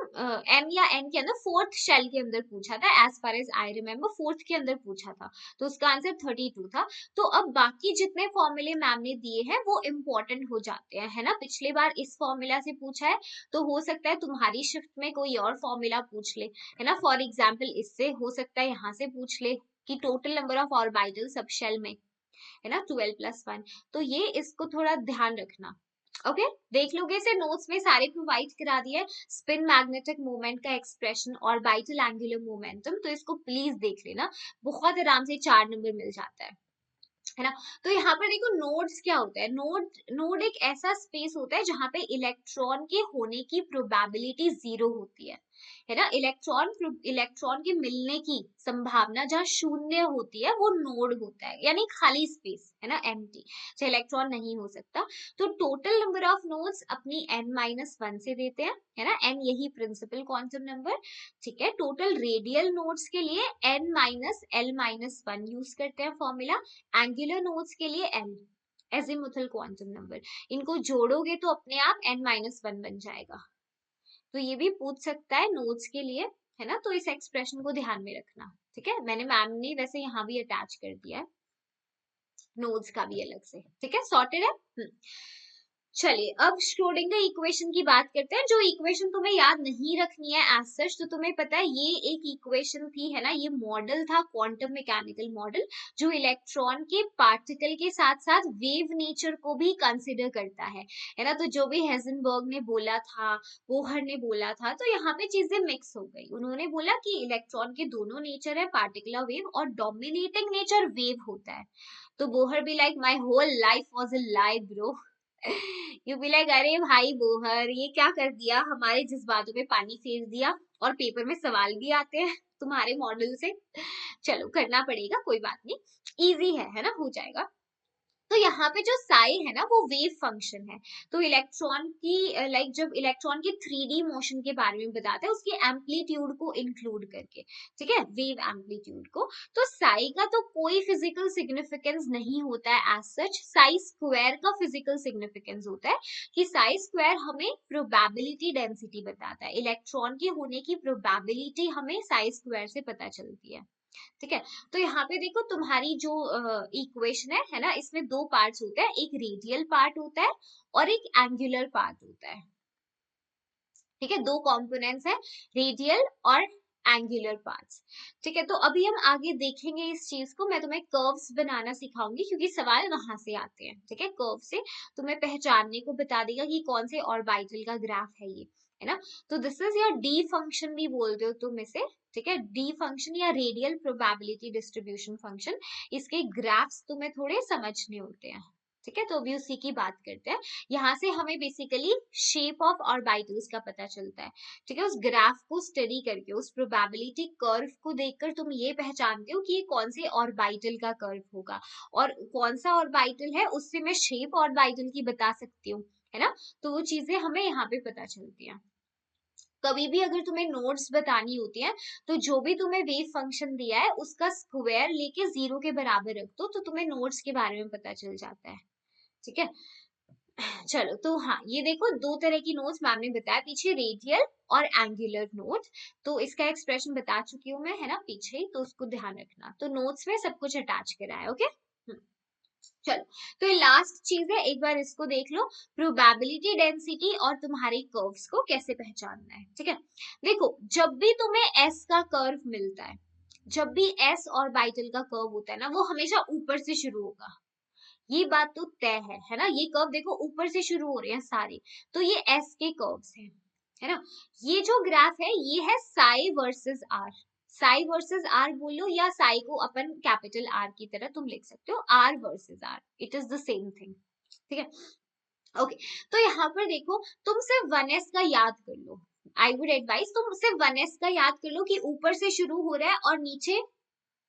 Speaker 1: m या n के अंदर फोर्थ शेल के अंदर पूछा था, as far as I remember fourth के अंदर पूछा था, तो उसका आंसर 32 था। तो अब बाकी जितने फॉर्मूले मैम ने दिए हैं वो इम्पोर्टेंट हो जाते हैं, है ना। पिछले बार इस फॉर्मूला से पूछा है तो हो सकता है तुम्हारी शिफ्ट में कोई और फॉर्मूला पूछ ले, है ना। फॉर एग्जाम्पल इससे हो सकता है यहाँ से पूछ ले कि total number of orbital sub shell में, है ना, 12+1। तो ये इसको थोड़ा ध्यान रखना, ओके। देख लोगे इसे, नोट्स में सारे प्रोवाइड करा दिए, स्पिन मैग्नेटिक मोमेंट का एक्सप्रेशन, ऑर्बिटल एंगुलर मोमेंटम, तो इसको प्लीज देख लेना, बहुत आराम से 4 नंबर मिल जाता है ना। तो यहाँ पर देखो नोड्स क्या होता है, नोड एक ऐसा स्पेस होता है जहाँ पे इलेक्ट्रॉन के होने की प्रोबेबिलिटी 0 होती है ना। इलेक्ट्रॉन के मिलने की संभावना जहाँ शून्य होती है वो नोड होता है, यानी खाली स्पेस, है ना, एम्प्टी, चाहे इलेक्ट्रॉन नहीं हो सकता। तो टोटल नंबर ऑफ नोड्स अपनी n-1 से देते हैं, है ना, n यही प्रिंसिपल क्वांटम नंबर, ठीक है। टोटल रेडियल नोड्स के लिए n-l-1 यूज करते हैं फॉर्मूला, एंगुलर नोड्स के लिए n, एजिमुथल क्वांटम नंबर, इनको जोड़ोगे तो अपने आप n-1 बन जाएगा। तो ये भी पूछ सकता है नोड्स के लिए, है ना। तो इस एक्सप्रेशन को ध्यान में रखना, ठीक है। मैंने मैम ने वैसे यहाँ भी अटैच कर दिया है नोड्स का भी अलग से, ठीक है, सॉर्टेड है। चलिए अब श्रोडिंगर इक्वेशन की बात करते हैं। जो इक्वेशन तुम्हें याद नहीं रखनी है एज सच, तो तुम्हें पता है ये एक इक्वेशन थी, है ना, ये मॉडल था क्वांटम मैकेनिकल मॉडल, जो इलेक्ट्रॉन के पार्टिकल के साथ साथ वेव नेचर को भी कंसिडर करता है ना। तो जो भी हेजनबर्ग ने बोला था, बोहर ने बोला था, तो यहाँ पे चीजें मिक्स हो गई। उन्होंने बोला कि इलेक्ट्रॉन के दोनों नेचर है, पार्टिकुलर वेव और डोमिनेटिंग नेचर वेव होता है। तो बोहर भी like my whole life was a lie bro. You be like अरे भाई बोहर ये क्या कर दिया, हमारे जज्बातों पे पानी फेर दिया और पेपर में सवाल भी आते हैं तुम्हारे मॉडल से। चलो करना पड़ेगा, कोई बात नहीं, इजी है ना, हो जाएगा। तो यहाँ पे जो साई है ना वो वेव फंक्शन है। तो इलेक्ट्रॉन की लाइक जब इलेक्ट्रॉन की 3D मोशन के बारे में बताते हैं उसकी एम्पलीट्यूड को इंक्लूड करके, ठीक है, वेव एम्पलीट्यूड को। तो साई का तो कोई फिजिकल सिग्निफिकेंस नहीं होता है एज सच, साई स्क्वायर का फिजिकल सिग्निफिकेंस होता है कि साई स्क्वायर हमें प्रोबेबिलिटी डेंसिटी बताता है, इलेक्ट्रॉन के होने की प्रोबेबिलिटी हमें साई स्क्वायर से पता चलती है, ठीक है। तो यहाँ पे देखो तुम्हारी जो इक्वेशन है ना, इसमें दो पार्ट्स होते हैं, एक रेडियल पार्ट होता है और एक एंगुलर पार्ट होता है, ठीक है, दो कंपोनेंट्स है, रेडियल और एंगुलर पार्ट्स, ठीक है। तो अभी हम आगे देखेंगे इस चीज को, मैं तुम्हें कर्व्स बनाना सिखाऊंगी क्योंकि सवाल वहां से आते हैं, ठीक है। कर्व से तुम्हें पहचानने को बता देगा कि कौन से ऑर्बिटल का ग्राफ है ये, है ना। तो this is your D function भी बोलते हो तुम इसे, ठीक है, डी फंक्शन या रेडियल प्रोबेबिलिटी डिस्ट्रीब्यूशन फंक्शन। इसके ग्राफ्स तुम्हें थोड़े समझने होते हैं, ठीक है। तो अभी उसी की बात करते हैं। यहाँ से हमें बेसिकली शेप ऑफ ऑर्बिटल्स का पता चलता है, ठीक है। उस ग्राफ को स्टडी करके, उस प्रोबेबिलिटी कर्व को देखकर तुम ये पहचानते हो कि ये कौन से ऑर्बिटल का कर्व होगा, और कौन सा ऑर्बिटल है उससे मैं शेप ऑर्बिटल की बता सकती हूँ, है ना। तो वो चीजें हमें यहाँ पे पता चलती हैं। कभी भी अगर तुम्हें नोट्स बतानी होती है तो जो भी तुम्हें वेव फंक्शन दिया है उसका स्क्वायर लेके 0 के बराबर रख दो, तो तुम्हें नोट्स के बारे में पता चल जाता है, ठीक है। चलो तो हाँ, ये देखो दो तरह की नोट्स मैम ने बताया पीछे, रेडियल और एंगुलर नोट। तो इसका एक्सप्रेशन बता चुकी हूँ मैं, है ना, पीछे ही, तो उसको ध्यान रखना। तो नोट्स में सब कुछ अटैच करा है, ओके। चलो, तो ये लास्ट चीज है, एक बार इसको देख लो, प्रोबेबिलिटी डेंसिटी और तुम्हारे कर्व्स को कैसे पहचानना है, ठीक है। देखो जब भी तुम्हें एस का कर्व मिलता है, जब भी एस ऑर्बिटल का कर्व होता है ना, वो हमेशा ऊपर से शुरू होगा, ये बात तो तय है ना। ये कर्व देखो ऊपर से शुरू हो रहे हैं सारे, तो ये एस के कर्व्स हैं, है ना। ये जो ग्राफ है ये है psi versus r, psi versus r बोलो या साई को अपन कैपिटल आर की तरह तुम लिख सकते हो, r versus r, it is the same thing, ठीक है। ओके, तो यहाँ पर देखो तुम सिर्फ 1s का याद कर लो, आई वुड एडवाइस तुम सिर्फ 1s का याद कर लो कि ऊपर से शुरू हो रहा है और नीचे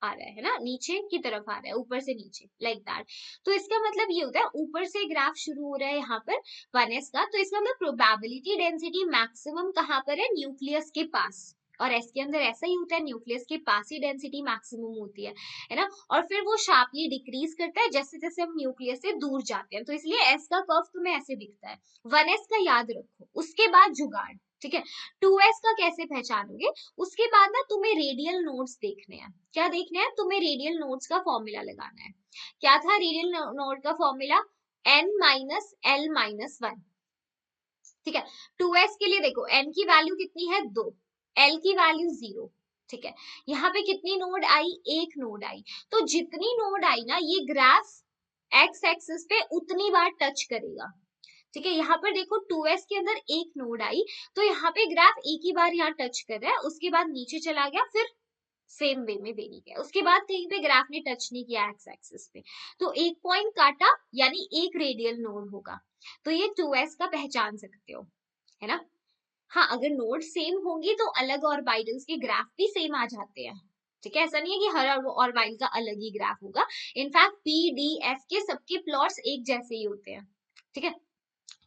Speaker 1: आ रहा है ना, नीचे की तरफ आ रहा है, ऊपर से नीचे, लाइक दैट। तो इसका मतलब ये होता है ऊपर से ग्राफ शुरू हो रहा है यहाँ पर 1s का, तो इसका मतलब प्रोबेबिलिटी डेंसिटी मैक्सिमम कहाँ पर है, न्यूक्लियस के पास। और एस के अंदर ऐसा ही होता है, न्यूक्लियस के पास ही डेंसिटी मैक्सिमम होती है ना। और फिर वो शार्पली डिक्रीज करता है जैसे जैसे हम न्यूक्लियस से दूर जाते हैं, तो इसलिए एस का कर्व तुम्हें ऐसे दिखता है। 1s का याद रखो, उसके बाद जुगाड़, ठीक है। 2s का कैसे पहचानोगे, उसके बाद ना तुम्हें रेडियल नोड्स देखने हैं। क्या देखना है तुम्हें, रेडियल नोड्स का फॉर्मूला लगाना है। क्या था रेडियल नोड का formula, n minus L minus 1, ठीक है। 2s के लिए देखो n की वैल्यू कितनी है 2, l की वैल्यू 0, ठीक है। यहाँ पे कितनी नोड आई, एक नोड आई। तो जितनी नोड आई ना ये ग्राफ एक्स एक्सिस पे उतनी बार टच करेगा, ठीक है। यहाँ पर देखो 2s के अंदर एक नोड आई, तो यहाँ पे ग्राफ एक ही बार यहाँ टच कर रहा है, उसके बाद नीचे चला गया, फिर सेम वे में वेरी गया, उसके बाद कहीं पे ग्राफ ने टच नहीं किया एक्स एक्सिस पे, तो एक पॉइंट काटा यानी एक रेडियल नोड होगा। तो ये 2s का पहचान सकते हो, है ना। हाँ, अगर नोड सेम होंगी तो अलग ऑर्बिटल्स के ग्राफ भी सेम आ जाते हैं, ठीक है। ऐसा नहीं है कि हर ऑर्बिटल का अलग ही ग्राफ होगा, इनफैक्ट पी डी एफ के सबके प्लॉट्स एक जैसे ही होते हैं, ठीक है।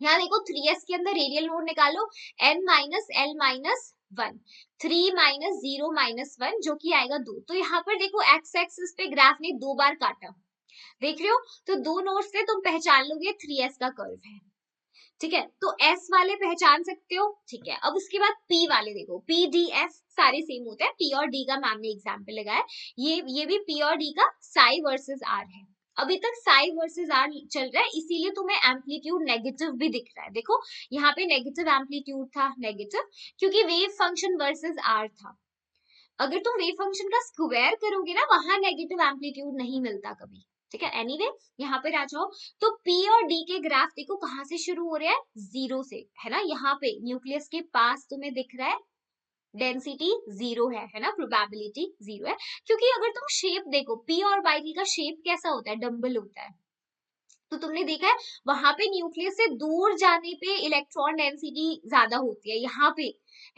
Speaker 1: यहाँ देखो 3s के अंदर रेडियल नोड निकालो, n minus L minus 1, 3 minus 0 minus 1 जो कि आएगा 2। तो यहाँ पर देखो एक्स एक्सिस पे ग्राफ ने 2 बार काटा, देख रहे हो, तो दो नोड से तुम पहचान लोगे 3s का कर्व है, ठीक है। तो s वाले पहचान सकते हो, ठीक है। अब उसके बाद p वाले देखो, p d f सारे सेम होते हैं, p और d का मैम ने एग्जाम्पल लगाया, ये भी p और d का साई वर्सेस r है, अभी तक साई वर्सेस आर चल रहा है, इसीलिए तुम्हें एम्पलीट्यूड नेगेटिव भी दिख रहा है। देखो यहाँ पे नेगेटिव एम्पलीट्यूड था, नेगेटिव, क्योंकि वेव फंक्शन वर्सेस आर था। अगर तुम वेव फंक्शन का स्क्वायर करोगे ना, वहां नेगेटिव एम्पलीट्यूड नहीं मिलता कभी। ठीक है, एनीवे यहाँ पे आ जाओ। तो P और D के ग्राफ देखो कहाँ से शुरू हो रहा है, 0 से, है ना। यहाँ पे न्यूक्लियस के पास तुम्हें दिख रहा है डेंसिटी 0 है ना, प्रोबेबिलिटी 0 है। क्योंकि अगर तुम शेप देखो, P और बाइटल का शेप कैसा होता है, डम्बल होता है। तो तुमने देखा है वहां पे न्यूक्लियस से दूर जाने पे इलेक्ट्रॉन डेंसिटी ज्यादा होती है, यहाँ पे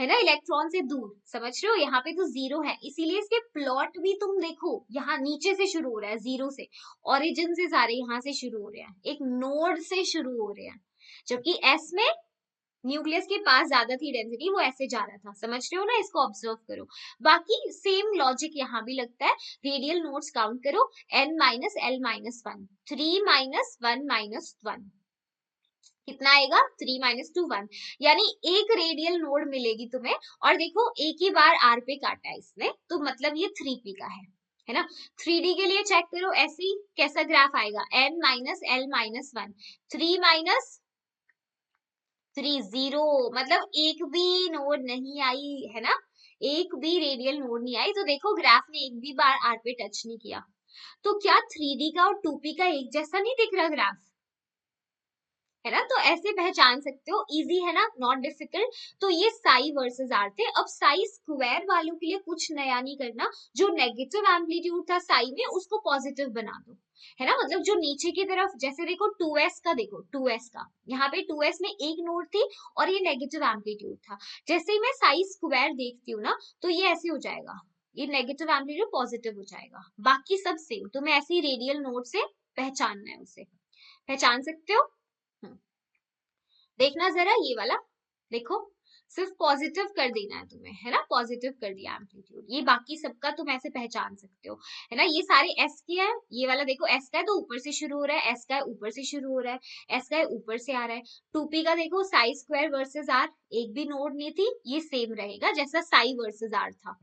Speaker 1: है ना इलेक्ट्रॉन से दूर, समझ रहे हो, यहाँ पे तो 0 है, इसीलिए इसके प्लॉट भी तुम देखो यहाँ नीचे से शुरू हो रहा है, 0 से, ओरिजिन से सारे यहाँ से शुरू हो रहे हैं, एक नोड से शुरू हो रहे हैं। जबकि एस में न्यूक्लियस के पास ज्यादा थी डेंसिटी, वो ऐसे जा रहा था, समझ रहे हो ना, इसको ऑब्जर्व करो। बाकी सेम लॉजिक यहाँ भी लगता है। रेडियल नोड्स काउंट करो, n minus L minus 1, 3 minus 1 minus 1, कितना आएगा, 3 माइनस 2 1, यानी एक रेडियल नोड मिलेगी तुम्हें। और देखो एक ही बार आर पे काटा है इसने, तो मतलब ये 3p का है ना। 3D के लिए चेक करो, ऐसे ही कैसा ग्राफ आएगा, n minus L minus 1, 3 minus 3 0, मतलब एक भी नोड नहीं आई, है ना, एक भी रेडियल नोड नहीं आई। तो देखो ग्राफ ने एक भी बार आर पे टच नहीं किया। तो क्या 3D का और 2p का एक जैसा नहीं दिख रहा ग्राफ, है ना। तो ऐसे पहचान सकते हो, इजी है ना, नॉट डिफिकल्ट। तो ये साई वर्सेस आर थे। अब साई स्क्वायर वालों के लिए कुछ नया नहीं करना, जो नेगेटिव एम्पलीट्यूड था साई में उसको पॉजिटिव बना दो, है ना। मतलब जो नीचे की तरफ, जैसे देखो 2s का, देखो 2s का, यहाँ पे 2s में एक नोड थी और ये नेगेटिव एम्पलीट्यूड था। जैसे ही मैं साई स्क्वायर देखती हूँ ना, तो ये ऐसे हो जाएगा, ये नेगेटिव एम्पलीट्यूड पॉजिटिव हो जाएगा, बाकी सब सेम। तुम्हें ऐसे ही रेडियल नोड से पहचानना है, उसे पहचान सकते हो। देखना जरा ये वाला, देखो सिर्फ पॉजिटिव कर देना है तुम्हें, है ना, पॉजिटिव कर दिया एम्पलीट्यूड। ये बाकी सबका तुम ऐसे पहचान सकते हो, है ना। ये सारे एस के हैं, ये वाला देखो एस का है तो ऊपर से शुरू हो रहा है, एस का है ऊपर से शुरू हो रहा है, एस का है ऊपर से आ रहा है। 2p का देखो साई स्क्वायर वर्सेस आर, एक भी नोड नहीं थी, ये सेम रहेगा जैसा साई वर्सेस आर था,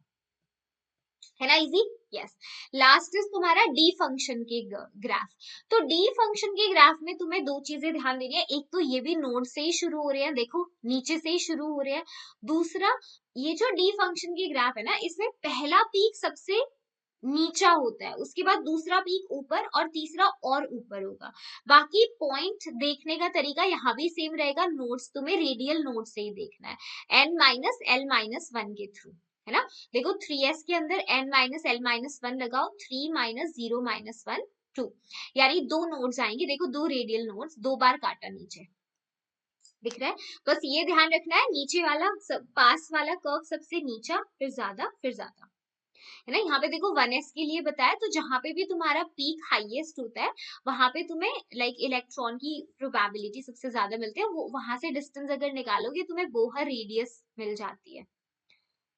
Speaker 1: है ना, इजी। यस, लास्ट इज तुम्हारा डी फंक्शन के ग्राफ। तो डी फंक्शन के ग्राफ में तुम्हें दो चीजें ध्यान देनी है, एक तो ये भी नोड से ही शुरू हो रहे हैं, देखो नीचे से ही शुरू हो रहे हैं। दूसरा, ये जो डी फंक्शन की ग्राफ है ना, इसमें पहला पीक सबसे नीचा होता है, उसके बाद दूसरा पीक ऊपर और तीसरा और ऊपर होगा। बाकी पॉइंट देखने का तरीका यहाँ भी सेम रहेगा, नोड्स तुम्हें रेडियल नोड से ही देखना है, n माइनस एल माइनस 1 के थ्रू, है ना। देखो 3s के अंदर n माइनस एल माइनस 1 लगाओ, 3 माइनस 0 माइनस 1 2, यानी दो नोड्स आएंगे, देखो दो रेडियल नोड्स, दो बार काटा नीचे, दिख रहा है। बस ये ध्यान रखना है, नीचे वाला पास वाला कर्व सबसे नीचा, फिर ज्यादा, फिर ज्यादा, है ना। यहाँ पे देखो 1s के लिए बताया, तो जहां पे भी तुम्हारा पीक हाईएस्ट होता है वहां पे तुम्हें लाइक इलेक्ट्रॉन की प्रोबेबिलिटी सबसे ज्यादा मिलती है, वो वहां से डिस्टेंस अगर निकालोगे तुम्हें बोहर रेडियस मिल जाती है,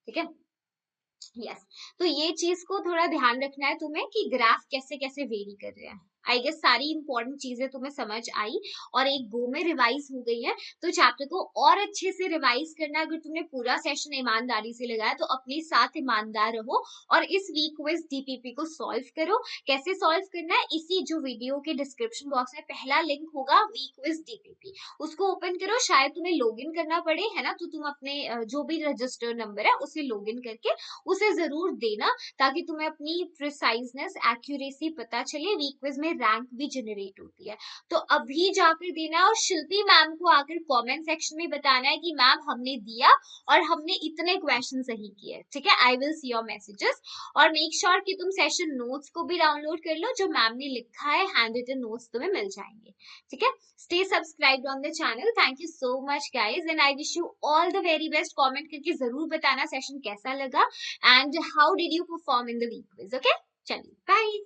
Speaker 1: ठीक है। यस, तो ये चीज को थोड़ा ध्यान रखना है तुम्हें कि ग्राफ कैसे कैसे वेरी कर रहे हैं। आई गेस सारी इंपॉर्टेंट चीजें तुम्हें समझ आई और एक गो में रिवाइज हो गई है। तो चैप्टर को और अच्छे से रिवाइज करना, अगर तुमने पूरा सेशन ईमानदारी से लगाया तो अपने साथ ईमानदार रहो और इस वीक क्विज डीपीपी को सॉल्व करो। कैसे सॉल्व करना है, इसी जो वीडियो के डिस्क्रिप्शन बॉक्स में पहला लिंक होगा वीक क्विज डीपीपी, उसको ओपन करो। शायद तुम्हें लॉग इन करना पड़े, है ना, तो तुम अपने जो भी रजिस्टर्ड नंबर है उसे लॉग इन करके उसे जरूर देना, ताकि तुम्हें अपनी प्रिसाइजनेस एक्यूरेसी पता चले। वीक क्विज में रैंक भी जनरेट होती है, तो अभी जाकर देना। और शिल्पी मैम को आकर कमेंट सेक्शन में बताना है कि मैम हमने दिया और हमने इतने क्वेश्चन सही किए, ठीक है। I will see your messages. और मेक श्योर कि तुम सेशन नोट्स को भी डाउनलोड कर लो, जो मैम ने लिखा है हैंड रिटन नोट्स तुम्हें मिल जाएंगे, ठीक है। Stay subscribed on the channel. Thank you so much guys and I wish you all the very best. Comment करके जरूर बताना सेशन कैसा लगा and how did you perform in the week quiz. Okay, चलिए बाय।